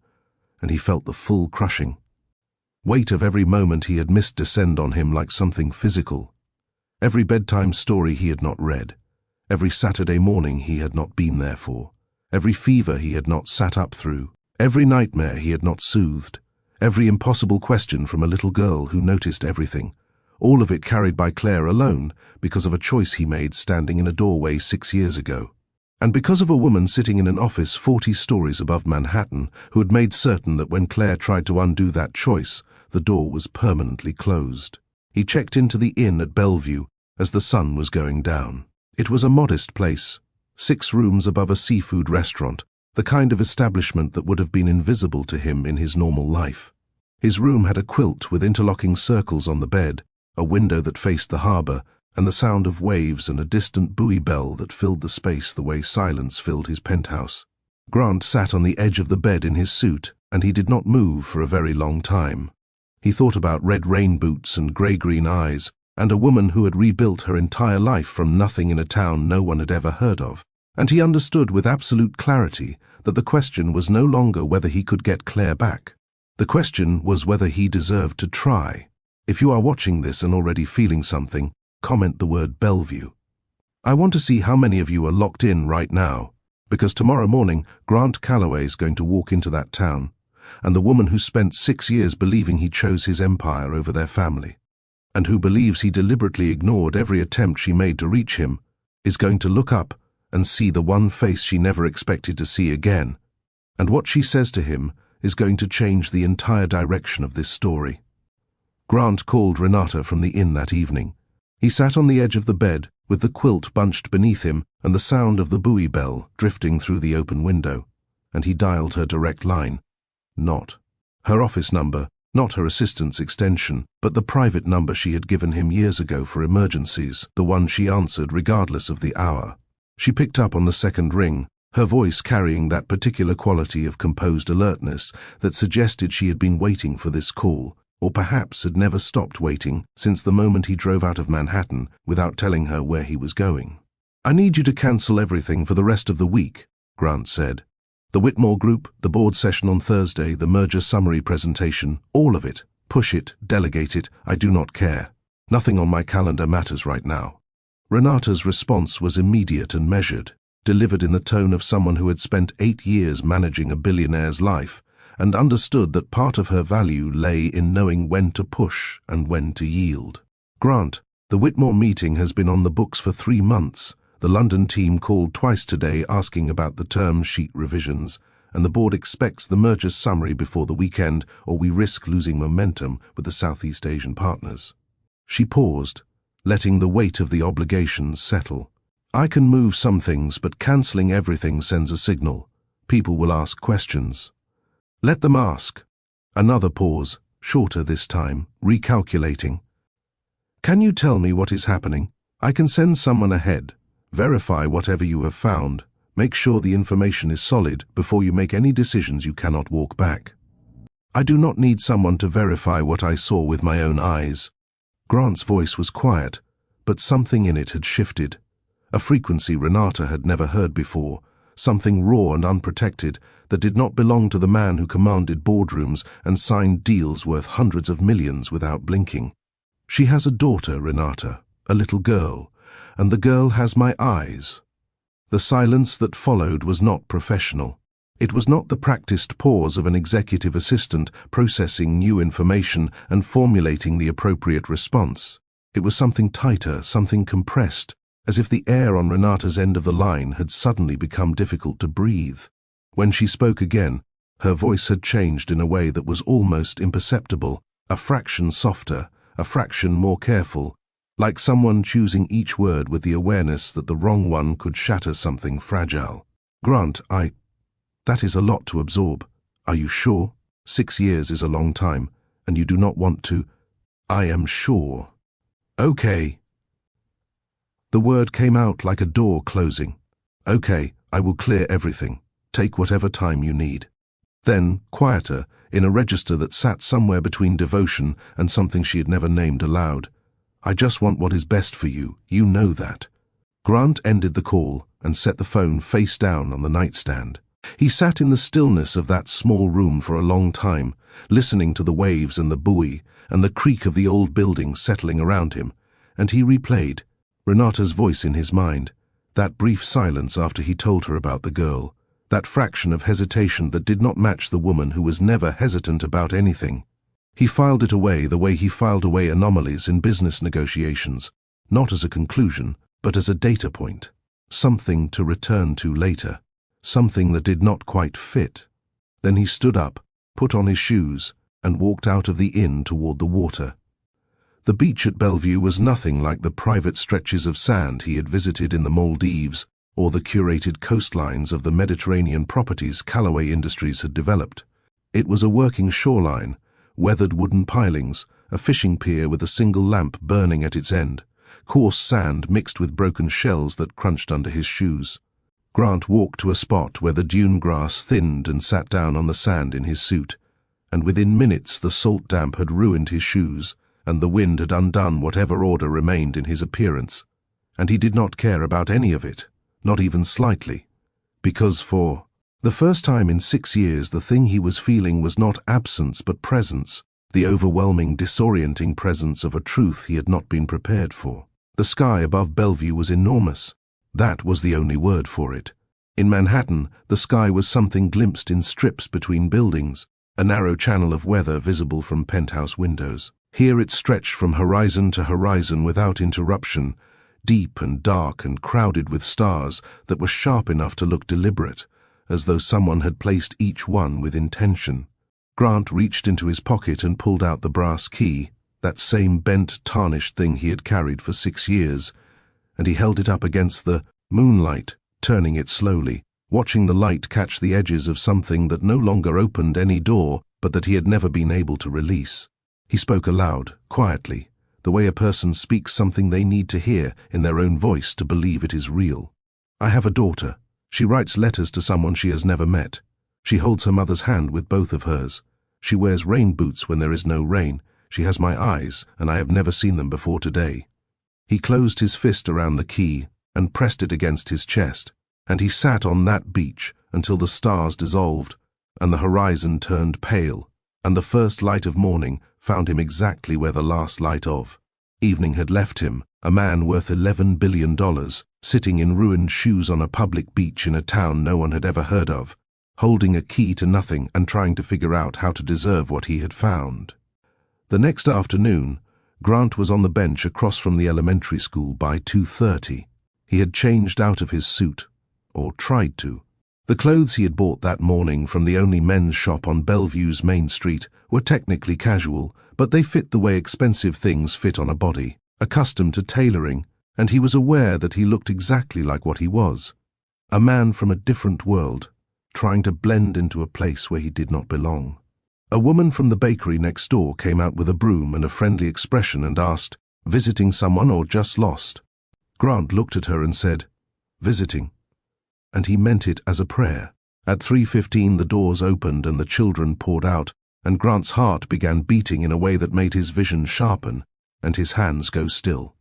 and he felt the full crushing weight of every moment he had missed descend on him like something physical. Every bedtime story he had not read, every Saturday morning he had not been there for, every fever he had not sat up through, every nightmare he had not soothed, every impossible question from a little girl who noticed everything, all of it carried by Claire alone because of a choice he made standing in a doorway 6 years ago. And because of a woman sitting in an office 40 stories above Manhattan who had made certain that when Claire tried to undo that choice, the door was permanently closed. He checked into the inn at Bellevue as the sun was going down. It was a modest place, 6 rooms above a seafood restaurant, the kind of establishment that would have been invisible to him in his normal life. His room had a quilt with interlocking circles on the bed, a window that faced the harbor, and the sound of waves and a distant buoy bell that filled the space the way silence filled his penthouse. Grant sat on the edge of the bed in his suit, and he did not move for a very long time. He thought about red rain boots and grey-green eyes, and a woman who had rebuilt her entire life from nothing in a town no one had ever heard of. And he understood with absolute clarity that the question was no longer whether he could get Claire back. The question was whether he deserved to try. If you are watching this and already feeling something, comment the word Bellevue. I want to see how many of you are locked in right now, because tomorrow morning Grant Calloway is going to walk into that town, and the woman who spent 6 years believing he chose his empire over their family, and who believes he deliberately ignored every attempt she made to reach him, is going to look up and see the one face she never expected to see again, and what she says to him is going to change the entire direction of this story. Grant called Renata from the inn that evening. He sat on the edge of the bed with the quilt bunched beneath him and the sound of the buoy bell drifting through the open window, and he dialed her direct line. Not her office number, not her assistant's extension, but the private number she had given him years ago for emergencies, the one she answered regardless of the hour. She picked up on the second ring, her voice carrying that particular quality of composed alertness that suggested she had been waiting for this call, or perhaps had never stopped waiting since the moment he drove out of Manhattan without telling her where he was going. "I need you to cancel everything for the rest of the week," Grant said. "The Whitmore Group, the board session on Thursday, the merger summary presentation, all of it. Push it, delegate it, I do not care. Nothing on my calendar matters right now." Renata's response was immediate and measured, delivered in the tone of someone who had spent 8 years managing a billionaire's life, and understood that part of her value lay in knowing when to push and when to yield. "Grant, the Whitmore meeting has been on the books for 3 months. The London team called twice today asking about the term sheet revisions, and the board expects the merger summary before the weekend, or we risk losing momentum with the Southeast Asian partners." She paused, letting the weight of the obligations settle. "I can move some things, but cancelling everything sends a signal. People will ask questions." "Let them ask." Another pause, shorter this time, recalculating. "Can you tell me what is happening? I can send someone ahead. Verify whatever you have found. Make sure the information is solid before you make any decisions you cannot walk back." "I do not need someone to verify what I saw with my own eyes." Grant's voice was quiet, but something in it had shifted. A frequency Renata had never heard before, something raw and unprotected that did not belong to the man who commanded boardrooms and signed deals worth hundreds of millions without blinking. "She has a daughter, Renata, a little girl, and the girl has my eyes." The silence that followed was not professional. It was not the practiced pause of an executive assistant processing new information and formulating the appropriate response. It was something tighter, something compressed, as if the air on Renata's end of the line had suddenly become difficult to breathe. When she spoke again, her voice had changed in a way that was almost imperceptible, a fraction softer, a fraction more careful, like someone choosing each word with the awareness that the wrong one could shatter something fragile. "Grant, that is a lot to absorb. Are you sure? 6 years is a long time, and you do not want to—" "I am sure." "Okay." The word came out like a door closing. "Okay, I will clear everything. Take whatever time you need." Then, quieter, in a register that sat somewhere between devotion and something she had never named aloud, "I just want what is best for you, you know that." Grant ended the call and set the phone face down on the nightstand. He sat in the stillness of that small room for a long time, listening to the waves and the buoy and the creak of the old buildings settling around him, and he replayed Renata's voice in his mind, that brief silence after he told her about the girl, that fraction of hesitation that did not match the woman who was never hesitant about anything. He filed it away the way he filed away anomalies in business negotiations, not as a conclusion, but as a data point, something to return to later, something that did not quite fit. Then he stood up, put on his shoes, and walked out of the inn toward the water. The beach at Bellevue was nothing like the private stretches of sand he had visited in the Maldives or the curated coastlines of the Mediterranean properties Calloway Industries had developed. It was a working shoreline, weathered wooden pilings, a fishing pier with a single lamp burning at its end, coarse sand mixed with broken shells that crunched under his shoes. Grant walked to a spot where the dune grass thinned and sat down on the sand in his suit, and within minutes the salt damp had ruined his shoes, and the wind had undone whatever order remained in his appearance, and he did not care about any of it, not even slightly, because for the first time in 6 years the thing he was feeling was not absence but presence, the overwhelming, disorienting presence of a truth he had not been prepared for. The sky above Bellevue was enormous. That was the only word for it. In Manhattan, the sky was something glimpsed in strips between buildings, a narrow channel of weather visible from penthouse windows. Here it stretched from horizon to horizon without interruption, deep and dark and crowded with stars that were sharp enough to look deliberate, as though someone had placed each one with intention. Grant reached into his pocket and pulled out the brass key, that same bent, tarnished thing he had carried for 6 years, and he held it up against the moonlight, turning it slowly, watching the light catch the edges of something that no longer opened any door, but that he had never been able to release. He spoke aloud, quietly, the way a person speaks something they need to hear in their own voice to believe it is real. I have a daughter. She writes letters to someone she has never met. She holds her mother's hand with both of hers. She wears rain boots when there is no rain. She has my eyes, and I have never seen them before today. He closed his fist around the key and pressed it against his chest, and he sat on that beach until the stars dissolved and the horizon turned pale, and the first light of morning found him exactly where the last light of evening had left him, a man worth $11 billion, sitting in ruined shoes on a public beach in a town no one had ever heard of, holding a key to nothing and trying to figure out how to deserve what he had found. The next afternoon, Grant was on the bench across from the elementary school by 2:30. He had changed out of his suit, or tried to. The clothes he had bought that morning from the only men's shop on Bellevue's main street were technically casual, but they fit the way expensive things fit on a body, accustomed to tailoring, and he was aware that he looked exactly like what he was, a man from a different world, trying to blend into a place where he did not belong. A woman from the bakery next door came out with a broom and a friendly expression and asked, "Visiting someone or just lost?" Grant looked at her and said, "Visiting." And he meant it as a prayer. At 3:15 the doors opened and the children poured out, and Grant's heart began beating in a way that made his vision sharpen and his hands go still.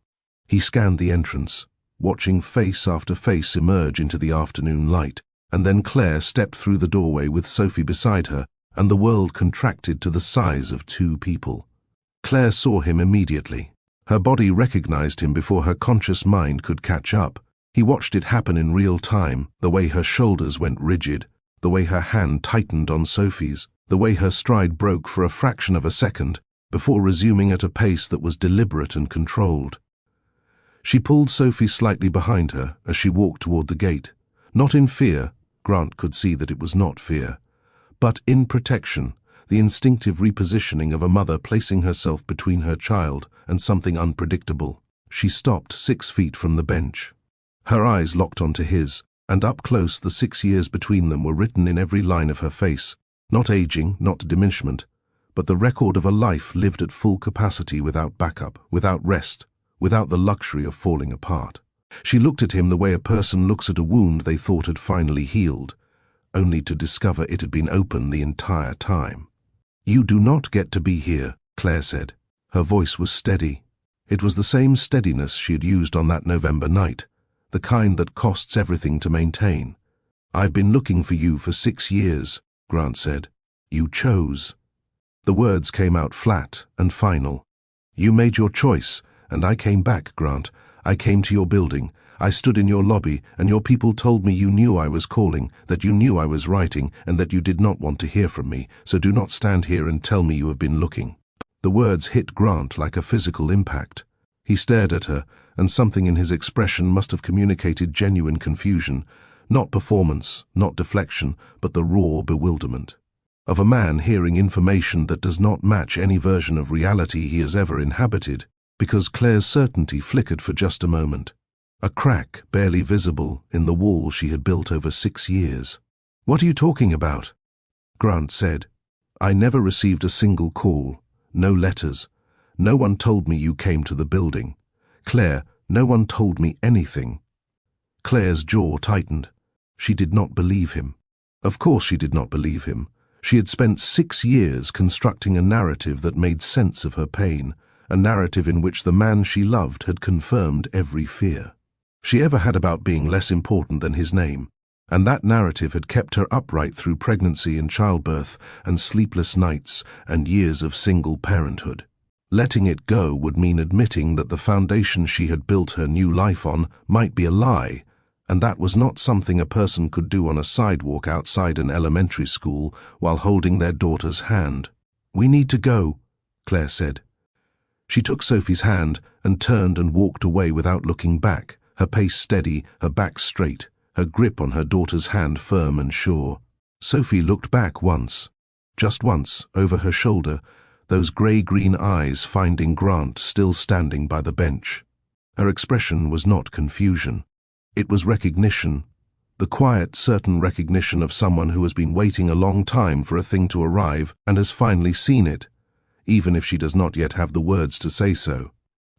He scanned the entrance, watching face after face emerge into the afternoon light, and then Claire stepped through the doorway with Sophie beside her, and the world contracted to the size of 2 people. Claire saw him immediately. Her body recognized him before her conscious mind could catch up. He watched it happen in real time, the way her shoulders went rigid, the way her hand tightened on Sophie's, the way her stride broke for a fraction of a second, before resuming at a pace that was deliberate and controlled. She pulled Sophie slightly behind her as she walked toward the gate, not in fear, Grant could see that it was not fear, but in protection, the instinctive repositioning of a mother placing herself between her child and something unpredictable. She stopped 6 feet from the bench. Her eyes locked onto his, and up close the 6 years between them were written in every line of her face, not aging, not diminishment, but the record of a life lived at full capacity without backup, without rest, without the luxury of falling apart. She looked at him the way a person looks at a wound they thought had finally healed, only to discover it had been open the entire time. "You do not get to be here," Claire said. Her voice was steady. It was the same steadiness she had used on that November night, the kind that costs everything to maintain. "I've been looking for you for 6 years, Grant said. "You chose." The words came out flat and final. "You made your choice, and I came back, Grant. I came to your building. I stood in your lobby, and your people told me you knew I was calling, that you knew I was writing, and that you did not want to hear from me, so do not stand here and tell me you have been looking." The words hit Grant like a physical impact. He stared at her, and something in his expression must have communicated genuine confusion, not performance, not deflection, but the raw bewilderment of a man hearing information that does not match any version of reality he has ever inhabited, because Claire's certainty flickered for just a moment. A crack, barely visible, in the wall she had built over 6 years. "What are you talking about?" Grant said. "I never received a single call, no letters. No one told me you came to the building. Claire, no one told me anything." Claire's jaw tightened. She did not believe him. Of course she did not believe him. She had spent 6 years constructing a narrative that made sense of her pain, a narrative in which the man she loved had confirmed every fear she ever had about being less important than his name, and that narrative had kept her upright through pregnancy and childbirth and sleepless nights and years of single parenthood. Letting it go would mean admitting that the foundation she had built her new life on might be a lie, and that was not something a person could do on a sidewalk outside an elementary school while holding their daughter's hand. "We need to go," Claire said. She took Sophie's hand and turned and walked away without looking back, her pace steady, her back straight, her grip on her daughter's hand firm and sure. Sophie looked back once, just once, over her shoulder, those grey-green eyes finding Grant still standing by the bench. Her expression was not confusion. It was recognition, the quiet, certain recognition of someone who has been waiting a long time for a thing to arrive and has finally seen it, even if she does not yet have the words to say so.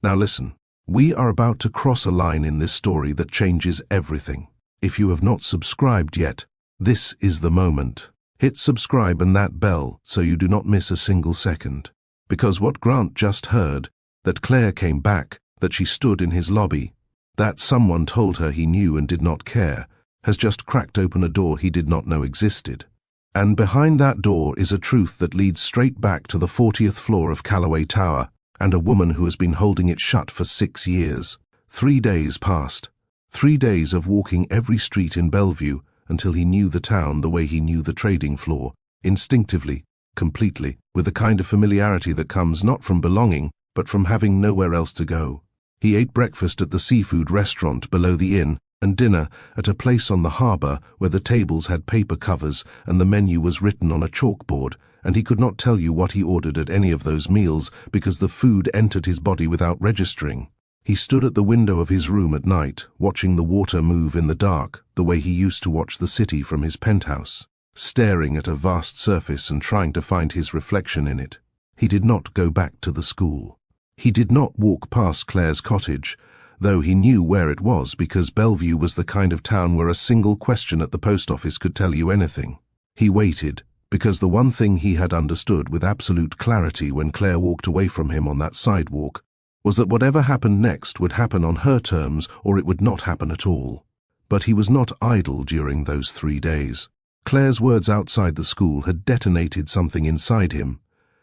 Now listen, we are about to cross a line in this story that changes everything. If you have not subscribed yet, this is the moment. Hit subscribe and that bell so you do not miss a single second. Because what Grant just heard, that Claire came back, that she stood in his lobby, that someone told her he knew and did not care, has just cracked open a door he did not know existed. And behind that door is a truth that leads straight back to the 40th floor of Calloway Tower, and a woman who has been holding it shut for 6 years. 3 days passed. 3 days of walking every street in Bellevue until he knew the town the way he knew the trading floor, instinctively, completely, with a kind of familiarity that comes not from belonging, but from having nowhere else to go. He ate breakfast at the seafood restaurant below the inn, and dinner at a place on the harbour where the tables had paper covers and the menu was written on a chalkboard, and he could not tell you what he ordered at any of those meals because the food entered his body without registering. He stood at the window of his room at night, watching the water move in the dark, the way he used to watch the city from his penthouse, staring at a vast surface and trying to find his reflection in it. He did not go back to the school. He did not walk past Claire's cottage, though he knew where it was because Bellevue was the kind of town where a single question at the post office could tell you anything. He waited, because the one thing he had understood with absolute clarity when Claire walked away from him on that sidewalk was that whatever happened next would happen on her terms or it would not happen at all. But he was not idle during those 3 days. Claire's words outside the school had detonated something inside him,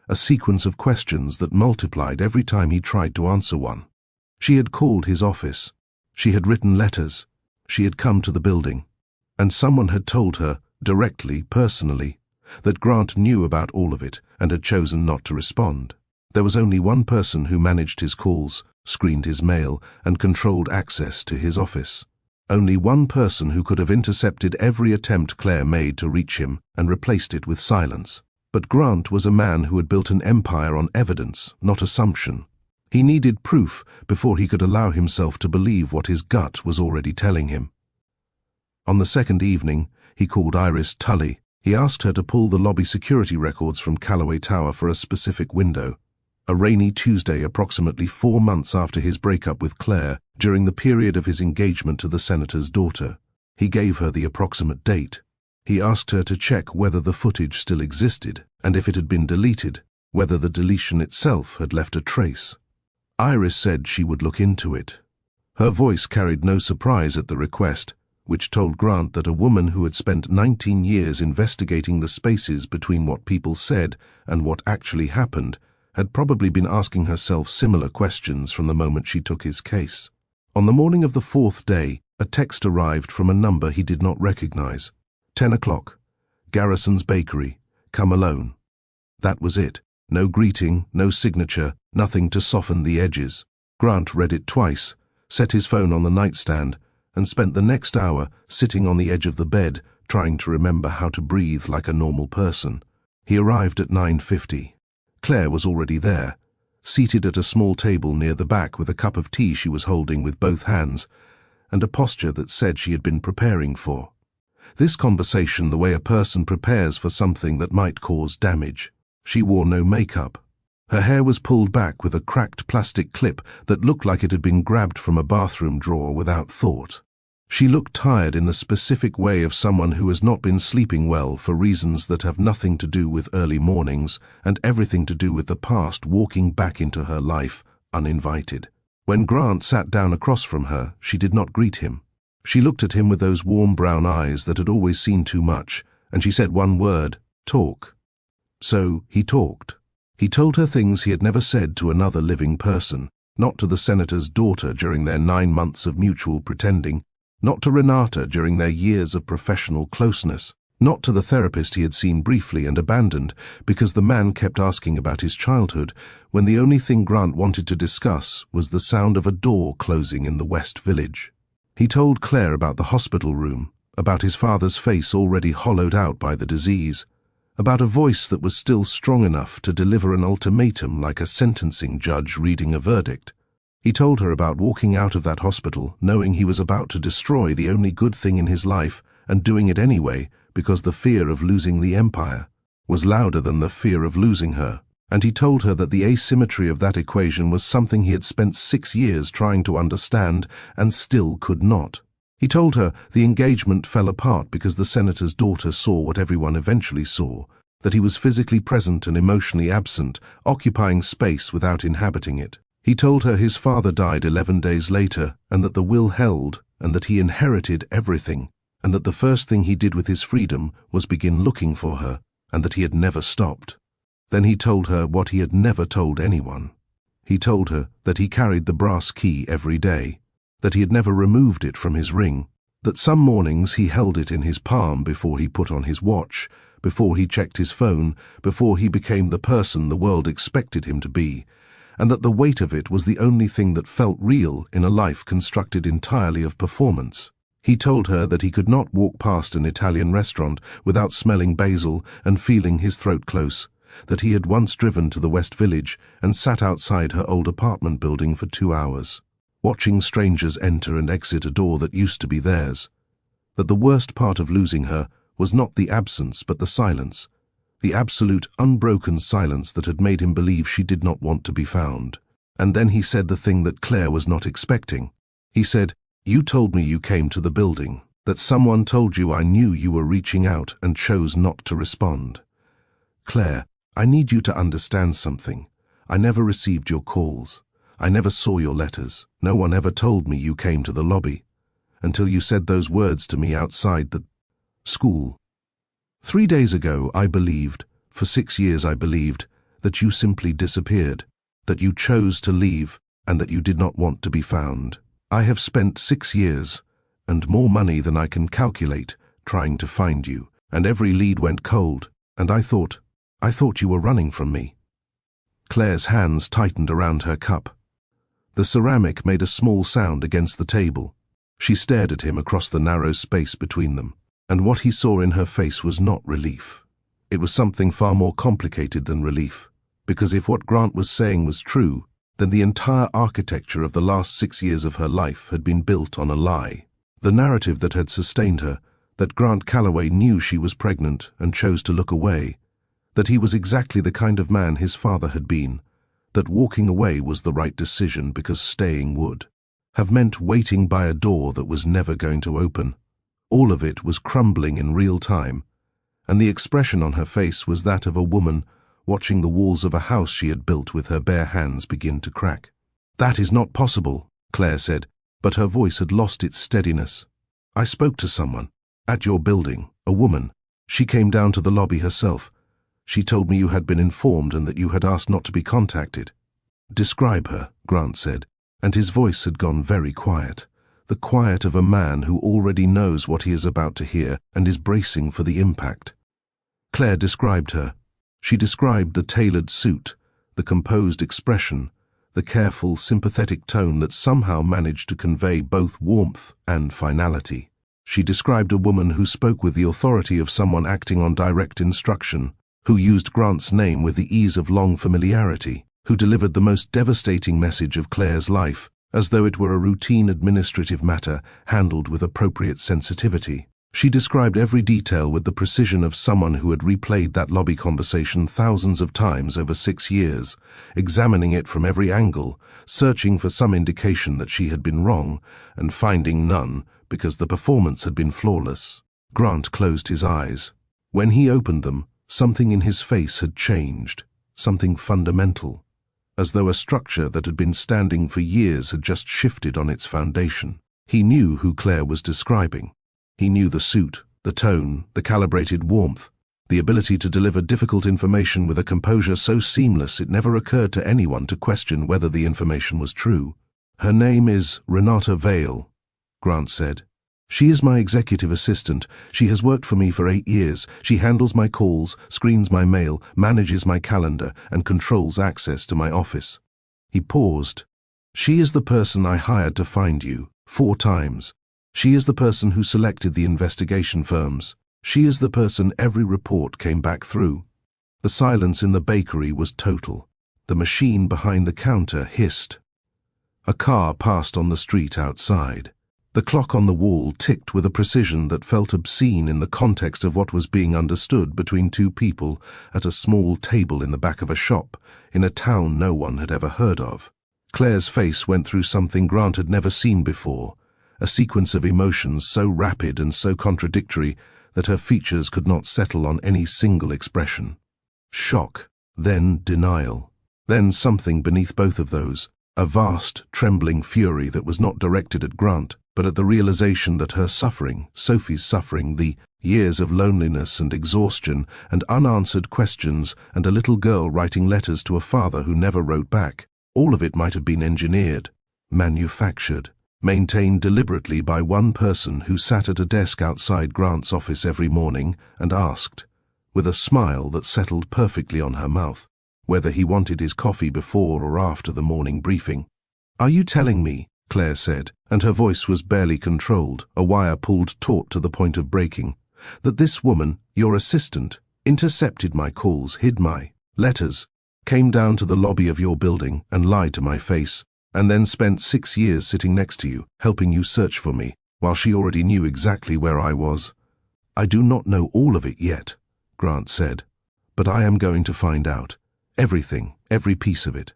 a sequence of questions that multiplied every time he tried to answer one. She had called his office. She had written letters. She had come to the building. And someone had told her, directly, personally, that Grant knew about all of it and had chosen not to respond. There was only one person who managed his calls, screened his mail, and controlled access to his office. Only one person who could have intercepted every attempt Claire made to reach him and replaced it with silence. But Grant was a man who had built an empire on evidence, not assumption. He needed proof before he could allow himself to believe what his gut was already telling him. On the second evening, he called Iris Tully. He asked her to pull the lobby security records from Calloway Tower for a specific window. A rainy Tuesday approximately 4 months after his breakup with Claire, during the period of his engagement to the senator's daughter. He gave her the approximate date. He asked her to check whether the footage still existed, and if it had been deleted, whether the deletion itself had left a trace. Iris said she would look into it. Her voice carried no surprise at the request, which told Grant that a woman who had spent 19 years investigating the spaces between what people said and what actually happened had probably been asking herself similar questions from the moment she took his case. On the morning of the 4th day, a text arrived from a number he did not recognize. 10 o'clock. Garrison's Bakery. Come alone. That was it. No greeting, no signature, nothing to soften the edges. Grant read it twice, set his phone on the nightstand, and spent the next hour sitting on the edge of the bed, trying to remember how to breathe like a normal person. He arrived at 9:50. Claire was already there, seated at a small table near the back with a cup of tea she was holding with both hands, and a posture that said she had been preparing for this conversation the way a person prepares for something that might cause damage. She wore no makeup. Her hair was pulled back with a cracked plastic clip that looked like it had been grabbed from a bathroom drawer without thought. She looked tired in the specific way of someone who has not been sleeping well for reasons that have nothing to do with early mornings and everything to do with the past walking back into her life, uninvited. When Grant sat down across from her, she did not greet him. She looked at him with those warm brown eyes that had always seen too much, and she said one word, "Talk." So he talked. He told her things he had never said to another living person, not to the senator's daughter during their 9 months of mutual pretending, not to Renata during their years of professional closeness, not to the therapist he had seen briefly and abandoned because the man kept asking about his childhood when the only thing Grant wanted to discuss was the sound of a door closing in the West Village. He told Claire about the hospital room, about his father's face already hollowed out by the disease, about a voice that was still strong enough to deliver an ultimatum like a sentencing judge reading a verdict. He told her about walking out of that hospital knowing he was about to destroy the only good thing in his life and doing it anyway because the fear of losing the empire was louder than the fear of losing her. And he told her that the asymmetry of that equation was something he had spent 6 years trying to understand and still could not. He told her the engagement fell apart because the senator's daughter saw what everyone eventually saw, that he was physically present and emotionally absent, occupying space without inhabiting it. He told her his father died 11 days later and that the will held and that he inherited everything and that the first thing he did with his freedom was begin looking for her and that he had never stopped. Then he told her what he had never told anyone. He told her that he carried the brass key every day, that he had never removed it from his ring, that some mornings he held it in his palm before he put on his watch, before he checked his phone, before he became the person the world expected him to be, and that the weight of it was the only thing that felt real in a life constructed entirely of performance. He told her that he could not walk past an Italian restaurant without smelling basil and feeling his throat close, that he had once driven to the West Village and sat outside her old apartment building for 2 hours, watching strangers enter and exit a door that used to be theirs, that the worst part of losing her was not the absence but the silence, the absolute unbroken silence that had made him believe she did not want to be found. And then he said the thing that Claire was not expecting. He said, "You told me you came to the building, that someone told you I knew you were reaching out and chose not to respond. Claire, I need you to understand something. I never received your calls. I never saw your letters. No one ever told me you came to the lobby, until you said those words to me outside the school. 3 days ago I believed, for 6 years I believed, that you simply disappeared, that you chose to leave, and that you did not want to be found. I have spent 6 years, and more money than I can calculate, trying to find you, and every lead went cold, and I thought you were running from me." Claire's hands tightened around her cup. The ceramic made a small sound against the table. She stared at him across the narrow space between them, and what he saw in her face was not relief. It was something far more complicated than relief, because if what Grant was saying was true, then the entire architecture of the last 6 years of her life had been built on a lie. The narrative that had sustained her, that Grant Calloway knew she was pregnant and chose to look away, that he was exactly the kind of man his father had been, that walking away was the right decision because staying would, have meant waiting by a door that was never going to open. All of it was crumbling in real time, and the expression on her face was that of a woman watching the walls of a house she had built with her bare hands begin to crack. "That is not possible," Claire said, but her voice had lost its steadiness. "I spoke to someone, at your building, a woman. She came down to the lobby herself. She told me you had been informed and that you had asked not to be contacted." "Describe her," Grant said, and his voice had gone very quiet, the quiet of a man who already knows what he is about to hear and is bracing for the impact. Claire described her. She described the tailored suit, the composed expression, the careful, sympathetic tone that somehow managed to convey both warmth and finality. She described a woman who spoke with the authority of someone acting on direct instruction, who used Grant's name with the ease of long familiarity, who delivered the most devastating message of Claire's life, as though it were a routine administrative matter handled with appropriate sensitivity. She described every detail with the precision of someone who had replayed that lobby conversation thousands of times over 6 years, examining it from every angle, searching for some indication that she had been wrong, and finding none because the performance had been flawless. Grant closed his eyes. When he opened them, something in his face had changed, something fundamental, as though a structure that had been standing for years had just shifted on its foundation. He knew who Claire was describing. He knew the suit, the tone, the calibrated warmth, the ability to deliver difficult information with a composure so seamless it never occurred to anyone to question whether the information was true. "Her name is Renata Vale," Grant said. "She is my executive assistant. She has worked for me for 8 years. She handles my calls, screens my mail, manages my calendar, and controls access to my office." He paused. "She is the person I hired to find you, 4 times. She is the person who selected the investigation firms. She is the person every report came back through." The silence in the bakery was total. The machine behind the counter hissed. A car passed on the street outside. The clock on the wall ticked with a precision that felt obscene in the context of what was being understood between 2 people at a small table in the back of a shop, in a town no one had ever heard of. Claire's face went through something Grant had never seen before, a sequence of emotions so rapid and so contradictory that her features could not settle on any single expression. Shock, then denial, then something beneath both of those, a vast, trembling fury that was not directed at Grant, but at the realization that her suffering, Sophie's suffering, the years of loneliness and exhaustion and unanswered questions and a little girl writing letters to a father who never wrote back, all of it might have been engineered, manufactured, maintained deliberately by one person who sat at a desk outside Grant's office every morning and asked, with a smile that settled perfectly on her mouth, whether he wanted his coffee before or after the morning briefing. "Are you telling me," Claire said, and her voice was barely controlled, a wire pulled taut to the point of breaking, "that this woman, your assistant, intercepted my calls, hid my letters, came down to the lobby of your building and lied to my face, and then spent 6 years sitting next to you, helping you search for me, while she already knew exactly where I was?" "I do not know all of it yet," Grant said, "but I am going to find out. Everything, every piece of it."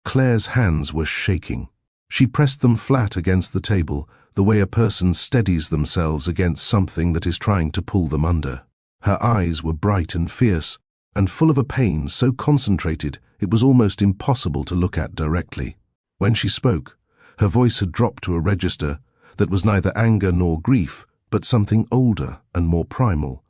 Claire's hands were shaking. She pressed them flat against the table, the way a person steadies themselves against something that is trying to pull them under. Her eyes were bright and fierce, and full of a pain so concentrated it was almost impossible to look at directly. When she spoke, her voice had dropped to a register that was neither anger nor grief, but something older and more primal.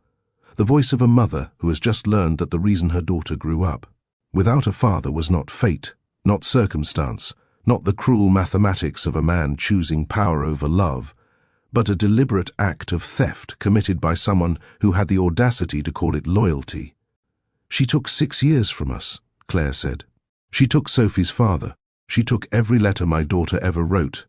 The voice of a mother who has just learned that the reason her daughter grew up without a father was not fate, not circumstance, not the cruel mathematics of a man choosing power over love, but a deliberate act of theft committed by someone who had the audacity to call it loyalty. "She took 6 years from us," Claire said. "She took Sophie's father. She took every letter my daughter ever wrote.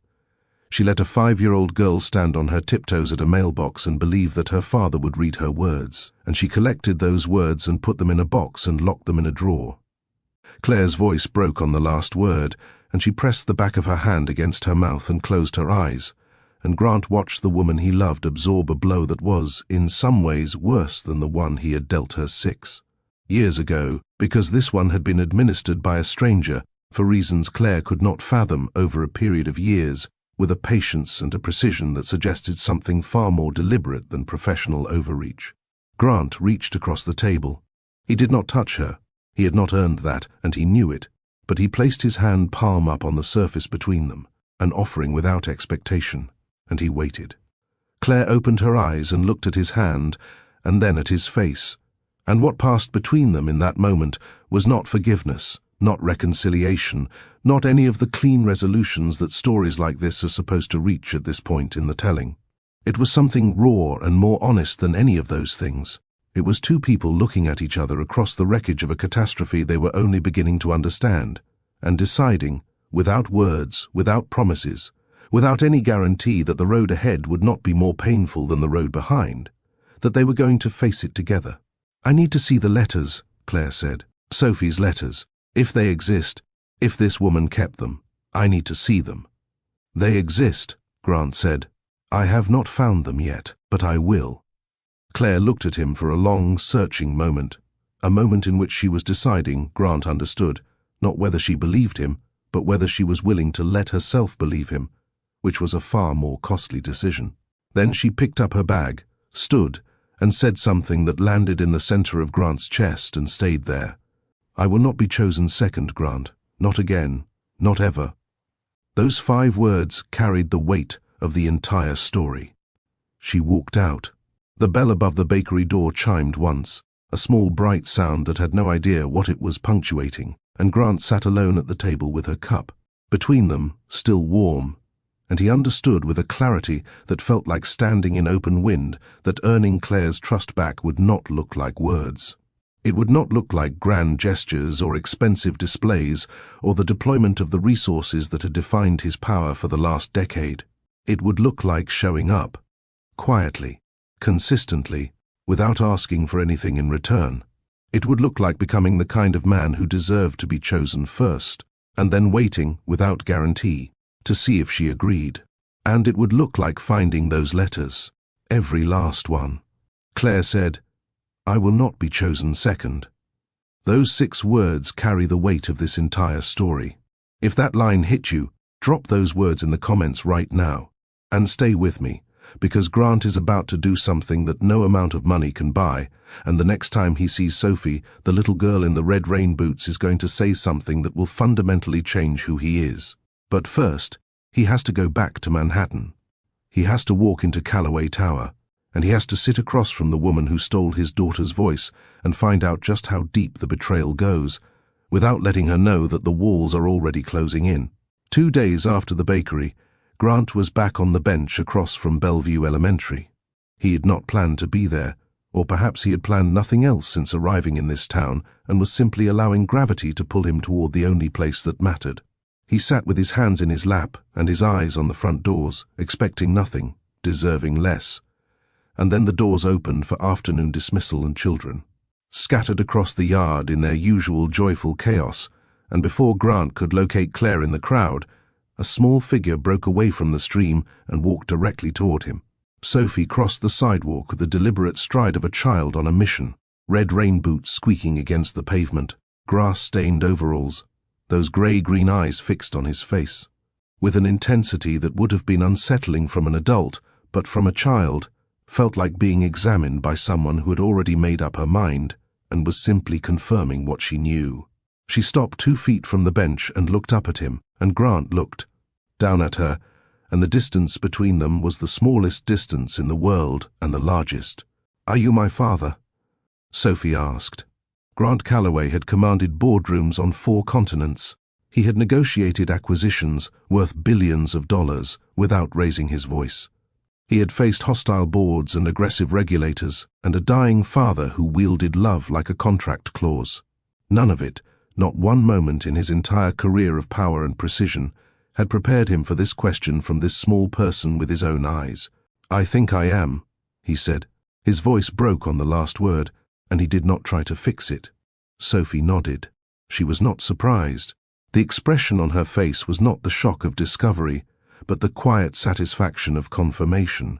She let a 5-year-old girl stand on her tiptoes at a mailbox and believe that her father would read her words, and she collected those words and put them in a box and locked them in a drawer." Claire's voice broke on the last word, and she pressed the back of her hand against her mouth and closed her eyes, and Grant watched the woman he loved absorb a blow that was, in some ways, worse than the one he had dealt her 6 years ago, because this one had been administered by a stranger, for reasons Claire could not fathom over a period of years, with a patience and a precision that suggested something far more deliberate than professional overreach. Grant reached across the table. He did not touch her. He had not earned that, and he knew it, but he placed his hand palm up on the surface between them, an offering without expectation, and he waited. Claire opened her eyes and looked at his hand, and then at his face, and what passed between them in that moment was not forgiveness, not reconciliation, not any of the clean resolutions that stories like this are supposed to reach at this point in the telling. It was something raw and more honest than any of those things. It was two people looking at each other across the wreckage of a catastrophe they were only beginning to understand, and deciding, without words, without promises, without any guarantee that the road ahead would not be more painful than the road behind, that they were going to face it together. "I need to see the letters," Claire said. "Sophie's letters. If they exist, if this woman kept them, I need to see them." "They exist," Grant said. "I have not found them yet, but I will." Claire looked at him for a long, searching moment, a moment in which she was deciding, Grant understood, not whether she believed him, but whether she was willing to let herself believe him, which was a far more costly decision. Then she picked up her bag, stood, and said something that landed in the center of Grant's chest and stayed there. "I will not be chosen second, Grant. Not again. Not ever." Those 5 words carried the weight of the entire story. She walked out. The bell above the bakery door chimed once, a small bright sound that had no idea what it was punctuating, and Grant sat alone at the table with her cup, between them, still warm, and he understood with a clarity that felt like standing in open wind that earning Claire's trust back would not look like words. It would not look like grand gestures or expensive displays or the deployment of the resources that had defined his power for the last decade. It would look like showing up, quietly, consistently, without asking for anything in return. It would look like becoming the kind of man who deserved to be chosen first, and then waiting, without guarantee, to see if she agreed. And it would look like finding those letters, every last one. Claire said, "I will not be chosen second." Those 6 words carry the weight of this entire story. If that line hit you, drop those words in the comments right now, and stay with me, because Grant is about to do something that no amount of money can buy, and the next time he sees Sophie, the little girl in the red rain boots is going to say something that will fundamentally change who he is. But first, he has to go back to Manhattan. He has to walk into Calloway Tower, and he has to sit across from the woman who stole his daughter's voice and find out just how deep the betrayal goes, without letting her know that the walls are already closing in. 2 days after the bakery, Grant was back on the bench across from Bellevue Elementary. He had not planned to be there, or perhaps he had planned nothing else since arriving in this town and was simply allowing gravity to pull him toward the only place that mattered. He sat with his hands in his lap and his eyes on the front doors, expecting nothing, deserving less. And then the doors opened for afternoon dismissal and children, scattered across the yard in their usual joyful chaos, and before Grant could locate Claire in the crowd, a small figure broke away from the stream and walked directly toward him. Sophie crossed the sidewalk with the deliberate stride of a child on a mission, red rain boots squeaking against the pavement, grass-stained overalls, those grey-green eyes fixed on his face. With an intensity that would have been unsettling from an adult, but from a child, felt like being examined by someone who had already made up her mind and was simply confirming what she knew. She stopped 2 feet from the bench and looked up at him, and Grant looked down at her, and the distance between them was the smallest distance in the world and the largest. "Are you my father?" Sophie asked. Grant Calloway had commanded boardrooms on 4 continents. He had negotiated acquisitions worth billions of dollars without raising his voice. He had faced hostile boards and aggressive regulators, and a dying father who wielded love like a contract clause. None of it, not one moment in his entire career of power and precision, had prepared him for this question from this small person with his own eyes. "I think I am," he said. His voice broke on the last word, and he did not try to fix it. Sophie nodded. She was not surprised. The expression on her face was not the shock of discovery, but the quiet satisfaction of confirmation.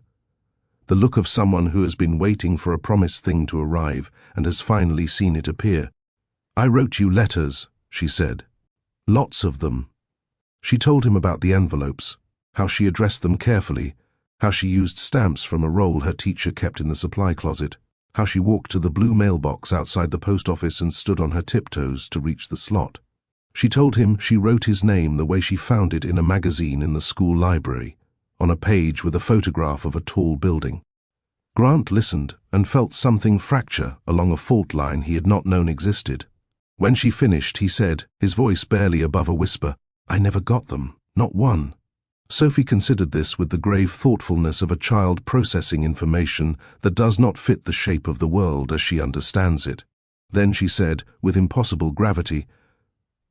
The look of someone who has been waiting for a promised thing to arrive and has finally seen it appear. "I wrote you letters," she said. "Lots of them." She told him about the envelopes, how she addressed them carefully, how she used stamps from a roll her teacher kept in the supply closet, how she walked to the blue mailbox outside the post office and stood on her tiptoes to reach the slot. She told him she wrote his name the way she found it in a magazine in the school library, on a page with a photograph of a tall building. Grant listened and felt something fracture along a fault line he had not known existed. When she finished, he said, his voice barely above a whisper, "I never got them, not one." Sophie considered this with the grave thoughtfulness of a child processing information that does not fit the shape of the world as she understands it. Then she said, with impossible gravity,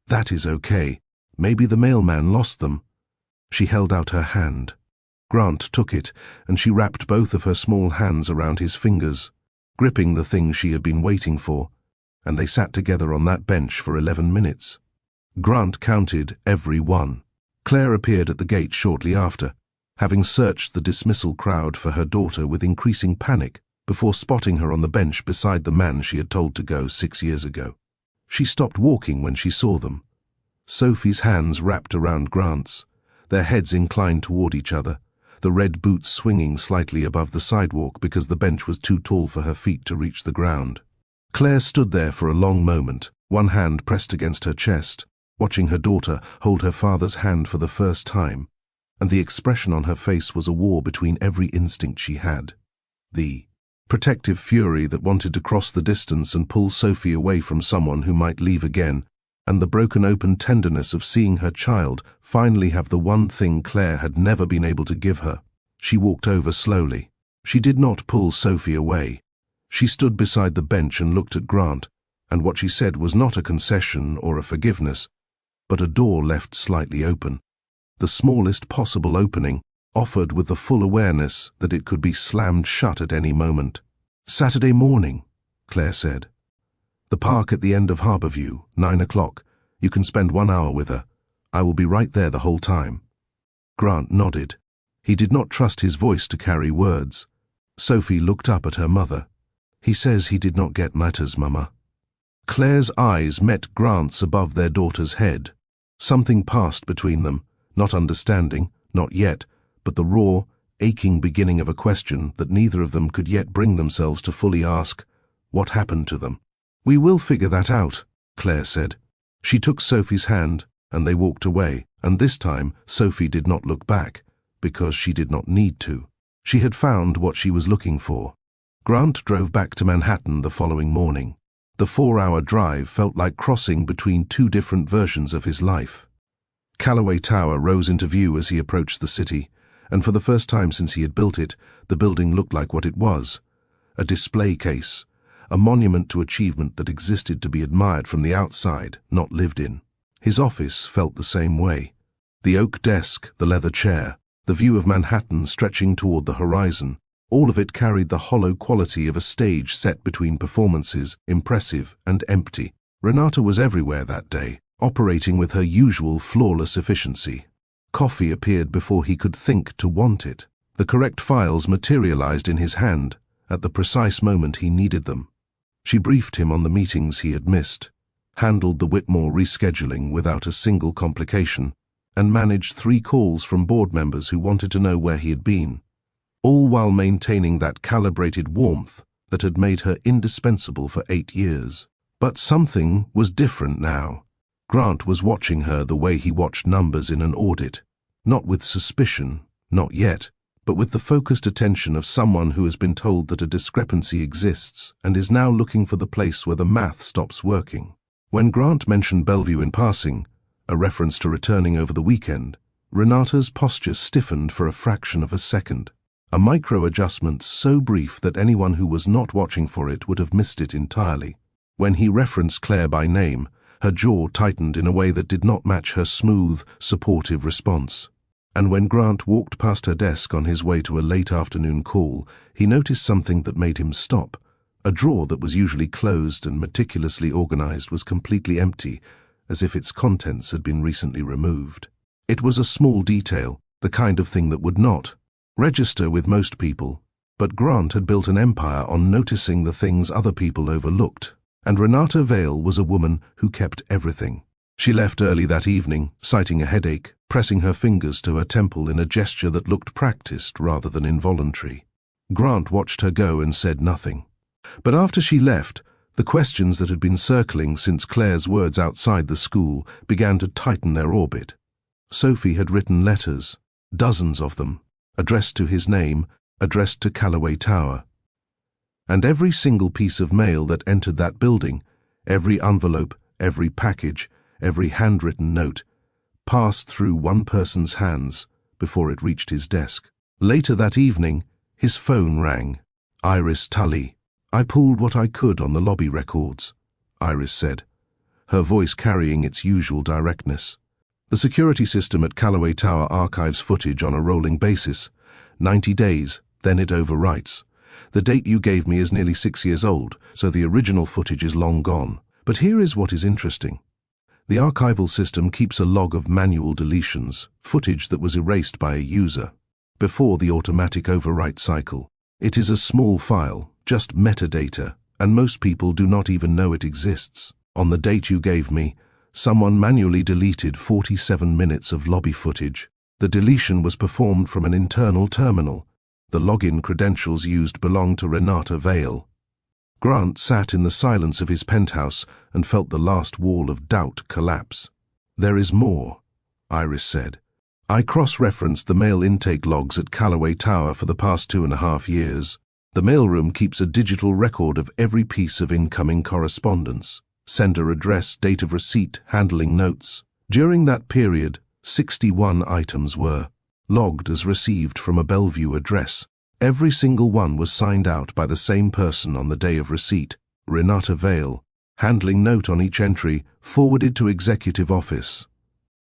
"That is okay. Maybe the mailman lost them." She held out her hand. Grant took it, and she wrapped both of her small hands around his fingers, gripping the thing she had been waiting for, and they sat together on that bench for 11 minutes. Grant counted every one. Claire appeared at the gate shortly after, having searched the dismissal crowd for her daughter with increasing panic before spotting her on the bench beside the man she had told to go 6 years ago. She stopped walking when she saw them. Sophie's hands wrapped around Grant's, their heads inclined toward each other, the red boots swinging slightly above the sidewalk because the bench was too tall for her feet to reach the ground. Claire stood there for a long moment, one hand pressed against her chest, watching her daughter hold her father's hand for the first time, and the expression on her face was a war between every instinct she had. The protective fury that wanted to cross the distance and pull Sophie away from someone who might leave again, and the broken open tenderness of seeing her child finally have the one thing Claire had never been able to give her. She walked over slowly. She did not pull Sophie away. She stood beside the bench and looked at Grant, and what she said was not a concession or a forgiveness, but a door left slightly open. The smallest possible opening, offered with the full awareness that it could be slammed shut at any moment. "Saturday morning," Claire said. "The park at the end of Harborview, 9 o'clock. You can spend 1 hour with her. I will be right there the whole time." Grant nodded. He did not trust his voice to carry words. Sophie looked up at her mother. "He says he did not get matters, Mama." Claire's eyes met Grant's above their daughter's head. Something passed between them, not understanding, not yet, but the raw, aching beginning of a question that neither of them could yet bring themselves to fully ask. What happened to them? "We will figure that out," Claire said. She took Sophie's hand, and they walked away, and this time Sophie did not look back, because she did not need to. She had found what she was looking for. Grant drove back to Manhattan the following morning. The 4-hour drive felt like crossing between two different versions of his life. Calloway Tower rose into view as he approached the city, and for the first time since he had built it, the building looked like what it was: a display case, a monument to achievement that existed to be admired from the outside, not lived in. His office felt the same way. The oak desk, the leather chair, the view of Manhattan stretching toward the horizon, all of it carried the hollow quality of a stage set between performances, impressive and empty. Renata was everywhere that day, operating with her usual flawless efficiency. Coffee appeared before he could think to want it. The correct files materialized in his hand at the precise moment he needed them. She briefed him on the meetings he had missed, handled the Whitmore rescheduling without a single complication, and managed 3 calls from board members who wanted to know where he had been, all while maintaining that calibrated warmth that had made her indispensable for 8 years. But something was different now. Grant was watching her the way he watched numbers in an audit, not with suspicion, not yet, but with the focused attention of someone who has been told that a discrepancy exists and is now looking for the place where the math stops working. When Grant mentioned Bellevue in passing, a reference to returning over the weekend, Renata's posture stiffened for a fraction of a second. A micro-adjustment so brief that anyone who was not watching for it would have missed it entirely. When he referenced Claire by name, her jaw tightened in a way that did not match her smooth, supportive response. And when Grant walked past her desk on his way to a late afternoon call, he noticed something that made him stop. A drawer that was usually closed and meticulously organized was completely empty, as if its contents had been recently removed. It was a small detail, the kind of thing that would not register with most people, but Grant had built an empire on noticing the things other people overlooked, and Renata Vale was a woman who kept everything. She left early that evening, citing a headache, pressing her fingers to her temple in a gesture that looked practiced rather than involuntary. Grant watched her go and said nothing. But after she left, the questions that had been circling since Claire's words outside the school began to tighten their orbit. Sophie had written letters, dozens of them, addressed to his name, addressed to Calloway Tower. And every single piece of mail that entered that building, every envelope, every package, every handwritten note, passed through one person's hands before it reached his desk. Later that evening, his phone rang. Iris Tully. "I pulled what I could on the lobby records," Iris said, her voice carrying its usual directness. "The security system at Calloway Tower archives footage on a rolling basis. 90 days, then it overwrites. The date you gave me is nearly 6 years old, so the original footage is long gone. But here is what is interesting. The archival system keeps a log of manual deletions, footage that was erased by a user, before the automatic overwrite cycle. It is a small file, just metadata, and most people do not even know it exists. On the date you gave me, someone manually deleted 47 minutes of lobby footage. The deletion was performed from an internal terminal. The login credentials used belonged to Renata Vale." Grant sat in the silence of his penthouse and felt the last wall of doubt collapse. "There is more," Iris said. "I cross-referenced the mail intake logs at Calloway Tower for the past 2.5 years. The mailroom keeps a digital record of every piece of incoming correspondence. Sender address, date of receipt, handling notes. During that period, 61 items were logged as received from a Bellevue address. Every single one was signed out by the same person on the day of receipt, Renata Vale. Handling note on each entry, forwarded to executive office.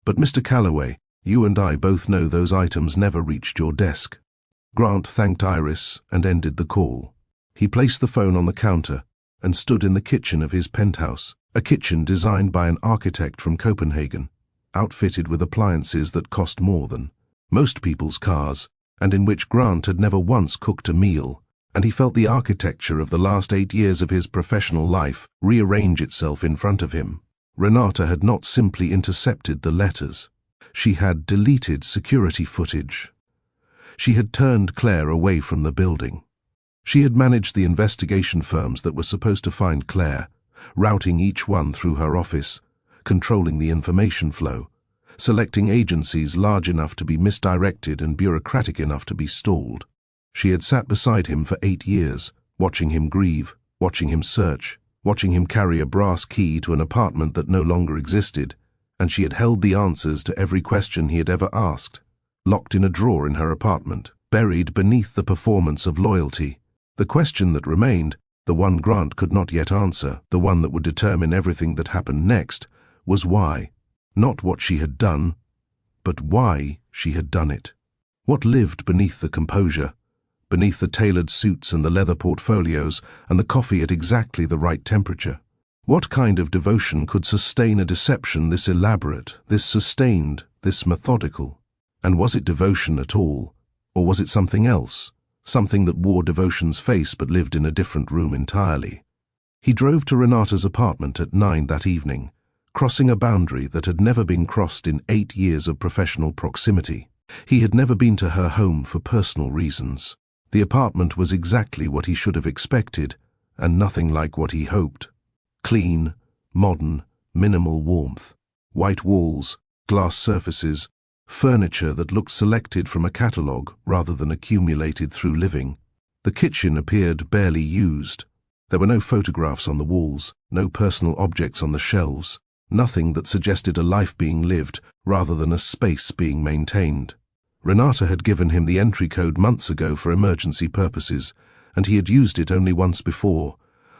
But Mr. Calloway, you and I both know those items never reached your desk." Grant thanked Iris and ended the call. He placed the phone on the counter and stood in the kitchen of his penthouse, a kitchen designed by an architect from Copenhagen, outfitted with appliances that cost more than most people's cars, and in which Grant had never once cooked a meal, and he felt the architecture of the last 8 years of his professional life rearrange itself in front of him. Renata had not simply intercepted the letters. She had deleted security footage. She had turned Claire away from the building. She had managed the investigation firms that were supposed to find Claire, routing each one through her office, controlling the information flow, selecting agencies large enough to be misdirected and bureaucratic enough to be stalled. She had sat beside him for 8 years, watching him grieve, watching him search, watching him carry a brass key to an apartment that no longer existed, and she had held the answers to every question he had ever asked, locked in a drawer in her apartment, buried beneath the performance of loyalty. The question that remained, the one Grant could not yet answer, the one that would determine everything that happened next, was why. Not what she had done, but why she had done it. What lived beneath the composure, beneath the tailored suits and the leather portfolios and the coffee at exactly the right temperature? What kind of devotion could sustain a deception this elaborate, this sustained, this methodical? And was it devotion at all, or was it something else, something that wore devotion's face but lived in a different room entirely? He drove to Renata's apartment at 9 that evening, crossing a boundary that had never been crossed in 8 years of professional proximity. He had never been to her home for personal reasons. The apartment was exactly what he should have expected, and nothing like what he hoped. Clean, modern, minimal warmth. White walls, glass surfaces, furniture that looked selected from a catalogue rather than accumulated through living. The kitchen appeared barely used. There were no photographs on the walls, no personal objects on the shelves, nothing that suggested a life being lived rather than a space being maintained. Renata had given him the entry code months ago for emergency purposes, and he had used it only once before,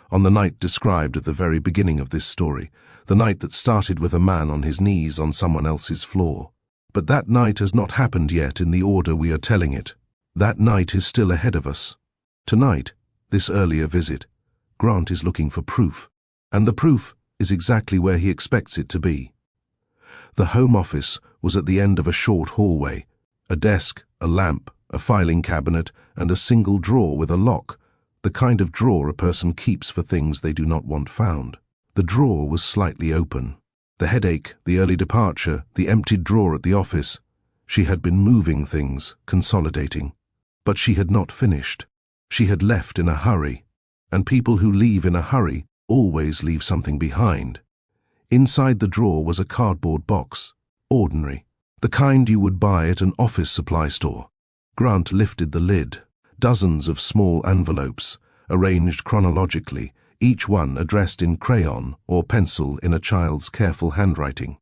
on the night described at the very beginning of this story, the night that started with a man on his knees on someone else's floor. But that night has not happened yet in the order we are telling it. That night is still ahead of us. Tonight, this earlier visit, Grant is looking for proof, and the proof is exactly where he expects it to be. The Home Office was at the end of a short hallway. A desk, a lamp, a filing cabinet, and a single drawer with a lock, the kind of drawer a person keeps for things they do not want found. The drawer was slightly open. The headache, the early departure, the emptied drawer at the office. She had been moving things, consolidating. But she had not finished. She had left in a hurry, and people who leave in a hurry always leave something behind. Inside the drawer was a cardboard box, ordinary, the kind you would buy at an office supply store. Grant lifted the lid. Dozens of small envelopes, arranged chronologically, each one addressed in crayon or pencil in a child's careful handwriting.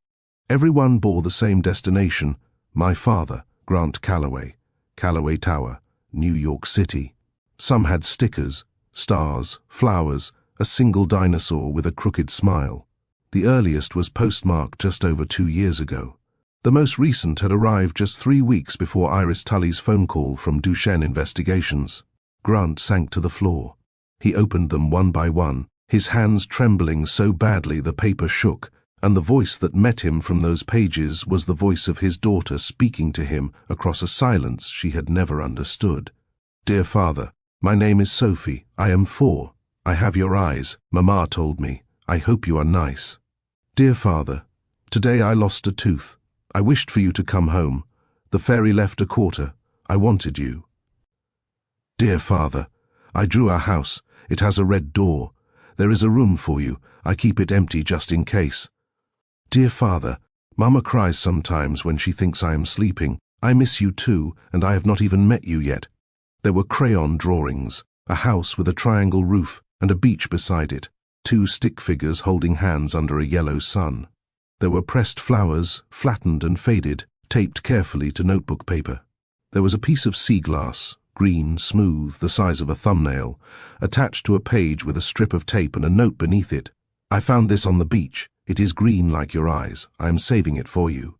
Every one bore the same destination, my father, Grant Calloway, Calloway Tower, New York City. Some had stickers, stars, flowers, a single dinosaur with a crooked smile. The earliest was postmarked just over 2 years ago. The most recent had arrived just 3 weeks before Iris Tully's phone call from Duchenne Investigations. Grant sank to the floor. He opened them one by one, his hands trembling so badly the paper shook, and the voice that met him from those pages was the voice of his daughter speaking to him across a silence she had never understood. "Dear Father, my name is Sophie. I am 4. I have your eyes. Mama told me. I hope you are nice. Dear Father, today I lost a tooth. I wished for you to come home. The fairy left a quarter. I wanted you. Dear Father, I drew our house. It has a red door. There is a room for you. I keep it empty just in case. Dear Father, Mama cries sometimes when she thinks I am sleeping. I miss you too, and I have not even met you yet. There were crayon drawings, a house with a triangle roof and a beach beside it, 2 stick figures holding hands under a yellow sun. There were pressed flowers, flattened and faded, taped carefully to notebook paper. There was a piece of sea glass, green, smooth, the size of a thumbnail, attached to a page with a strip of tape and a note beneath it. I found this on the beach. It is green like your eyes. I am saving it for you.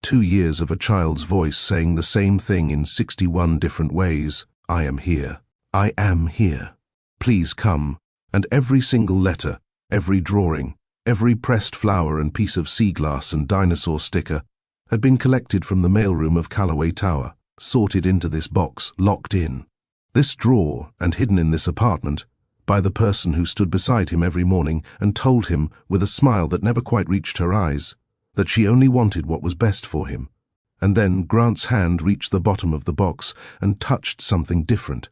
2 years of a child's voice saying the same thing in 61 different ways. I am here. I am here. Please come. And every single letter, every drawing, every pressed flower and piece of sea glass and dinosaur sticker had been collected from the mailroom of Calloway Tower, sorted into this box, locked in. This drawer, and hidden in this apartment, by the person who stood beside him every morning and told him, with a smile that never quite reached her eyes, that she only wanted what was best for him. And then Grant's hand reached the bottom of the box and touched something different.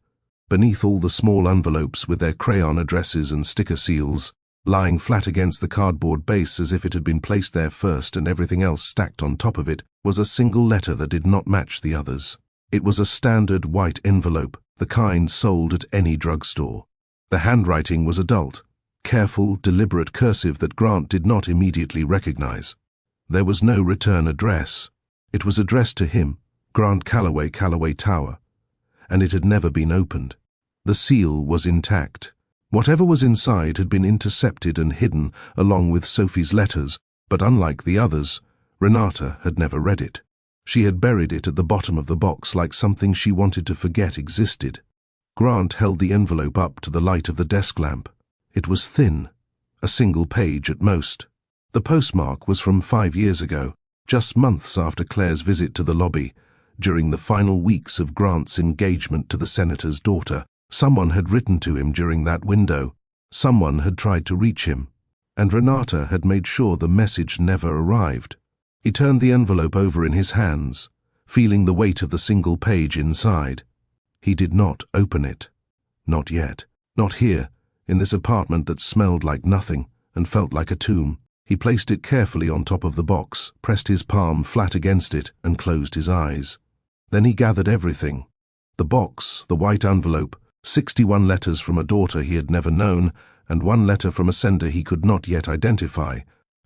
Beneath all the small envelopes with their crayon addresses and sticker seals, lying flat against the cardboard base as if it had been placed there first and everything else stacked on top of it, was a single letter that did not match the others. It was a standard white envelope, the kind sold at any drugstore. The handwriting was adult, careful, deliberate cursive that Grant did not immediately recognize. There was no return address. It was addressed to him, Grant Calloway, Calloway Tower, and it had never been opened. The seal was intact. Whatever was inside had been intercepted and hidden along with Sophie's letters, but unlike the others, Renata had never read it. She had buried it at the bottom of the box like something she wanted to forget existed. Grant held the envelope up to the light of the desk lamp. It was thin, a single page at most. The postmark was from 5 years ago, just months after Claire's visit to the lobby. During the final weeks of Grant's engagement to the senator's daughter, someone had written to him during that window. Someone had tried to reach him, and Renata had made sure the message never arrived. He turned the envelope over in his hands, feeling the weight of the single page inside. He did not open it. Not yet. Not here, in this apartment that smelled like nothing and felt like a tomb. He placed it carefully on top of the box, pressed his palm flat against it, and closed his eyes. Then he gathered everything. The box, the white envelope, 61 letters from a daughter he had never known, and 1 letter from a sender he could not yet identify,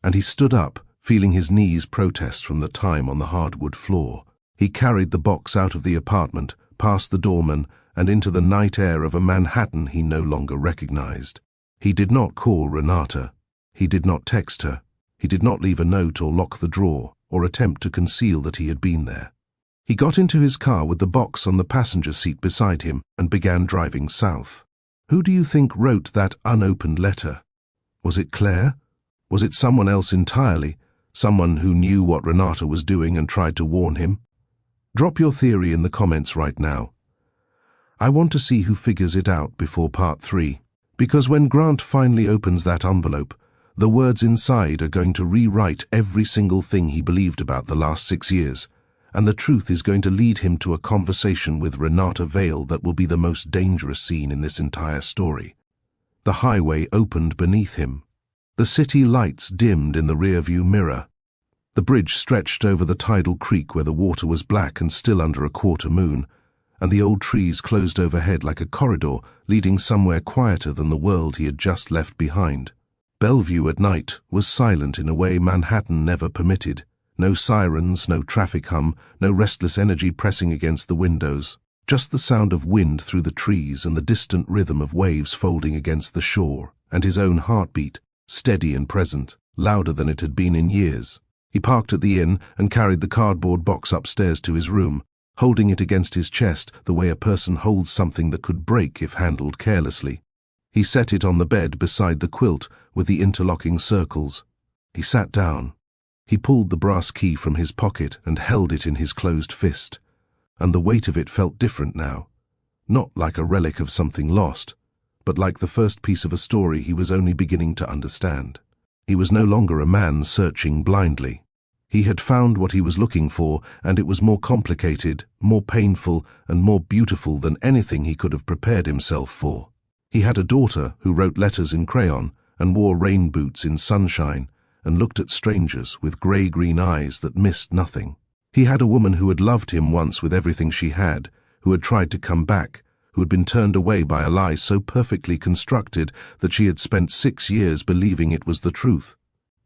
and he stood up, feeling his knees protest from the time on the hardwood floor. He carried the box out of the apartment, past the doorman, and into the night air of a Manhattan he no longer recognized. He did not call Renata. He did not text her. He did not leave a note or lock the drawer, or attempt to conceal that he had been there. He got into his car with the box on the passenger seat beside him and began driving south. Who do you think wrote that unopened letter? Was it Claire? Was it someone else entirely? Someone who knew what Renata was doing and tried to warn him? Drop your theory in the comments right now. I want to see who figures it out before part 3, because when Grant finally opens that envelope, the words inside are going to rewrite every single thing he believed about the last 6 years, and the truth is going to lead him to a conversation with Renata Vale that will be the most dangerous scene in this entire story. The highway opened beneath him. The city lights dimmed in the rearview mirror. The bridge stretched over the tidal creek where the water was black and still under a quarter moon, and the old trees closed overhead like a corridor leading somewhere quieter than the world he had just left behind. Bellevue at night was silent in a way Manhattan never permitted. No sirens, no traffic hum, no restless energy pressing against the windows. Just the sound of wind through the trees and the distant rhythm of waves folding against the shore, and his own heartbeat, steady and present, louder than it had been in years. He parked at the inn and carried the cardboard box upstairs to his room, holding it against his chest the way a person holds something that could break if handled carelessly. He set it on the bed beside the quilt with the interlocking circles. He sat down. He pulled the brass key from his pocket and held it in his closed fist. And the weight of it felt different now. Not like a relic of something lost, but like the first piece of a story he was only beginning to understand. He was no longer a man searching blindly. He had found what he was looking for, and it was more complicated, more painful, and more beautiful than anything he could have prepared himself for. He had a daughter who wrote letters in crayon and wore rain boots in sunshine and looked at strangers with grey-green eyes that missed nothing. He had a woman who had loved him once with everything she had, who had tried to come back, who had been turned away by a lie so perfectly constructed that she had spent 6 years believing it was the truth.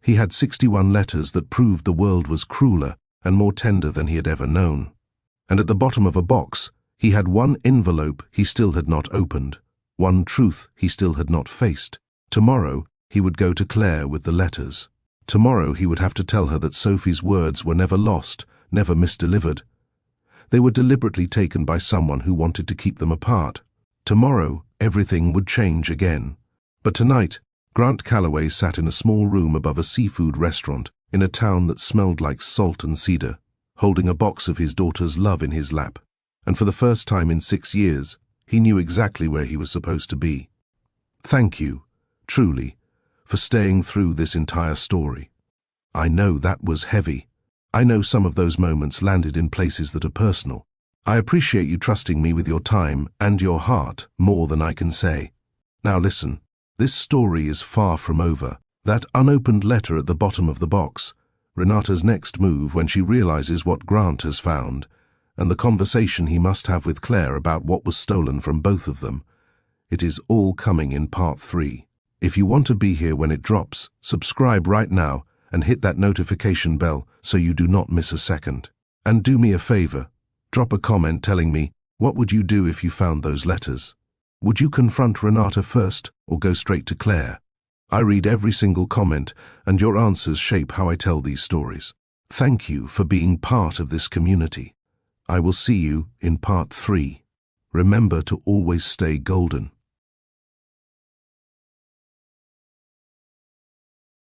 He had 61 letters that proved the world was crueler and more tender than he had ever known. And at the bottom of a box, he had one envelope he still had not opened, one truth he still had not faced. Tomorrow, he would go to Claire with the letters. Tomorrow, he would have to tell her that Sophie's words were never lost, never misdelivered. They were deliberately taken by someone who wanted to keep them apart. Tomorrow, everything would change again. But tonight, Grant Calloway sat in a small room above a seafood restaurant in a town that smelled like salt and cedar, holding a box of his daughter's love in his lap. And for the first time in 6 years, he knew exactly where he was supposed to be. Thank you, truly, for staying through this entire story. I know that was heavy. I know some of those moments landed in places that are personal. I appreciate you trusting me with your time and your heart more than I can say. Now listen. This story is far from over. That unopened letter at the bottom of the box, Renata's next move when she realizes what Grant has found, and the conversation he must have with Claire about what was stolen from both of them. It is all coming in part 3. If you want to be here when it drops, subscribe right now and hit that notification bell so you do not miss a second. And do me a favor, drop a comment telling me, what would you do if you found those letters? Would you confront Renata first or go straight to Claire? I read every single comment, and your answers shape how I tell these stories. Thank you for being part of this community. I will see you in part 3. Remember to always stay golden.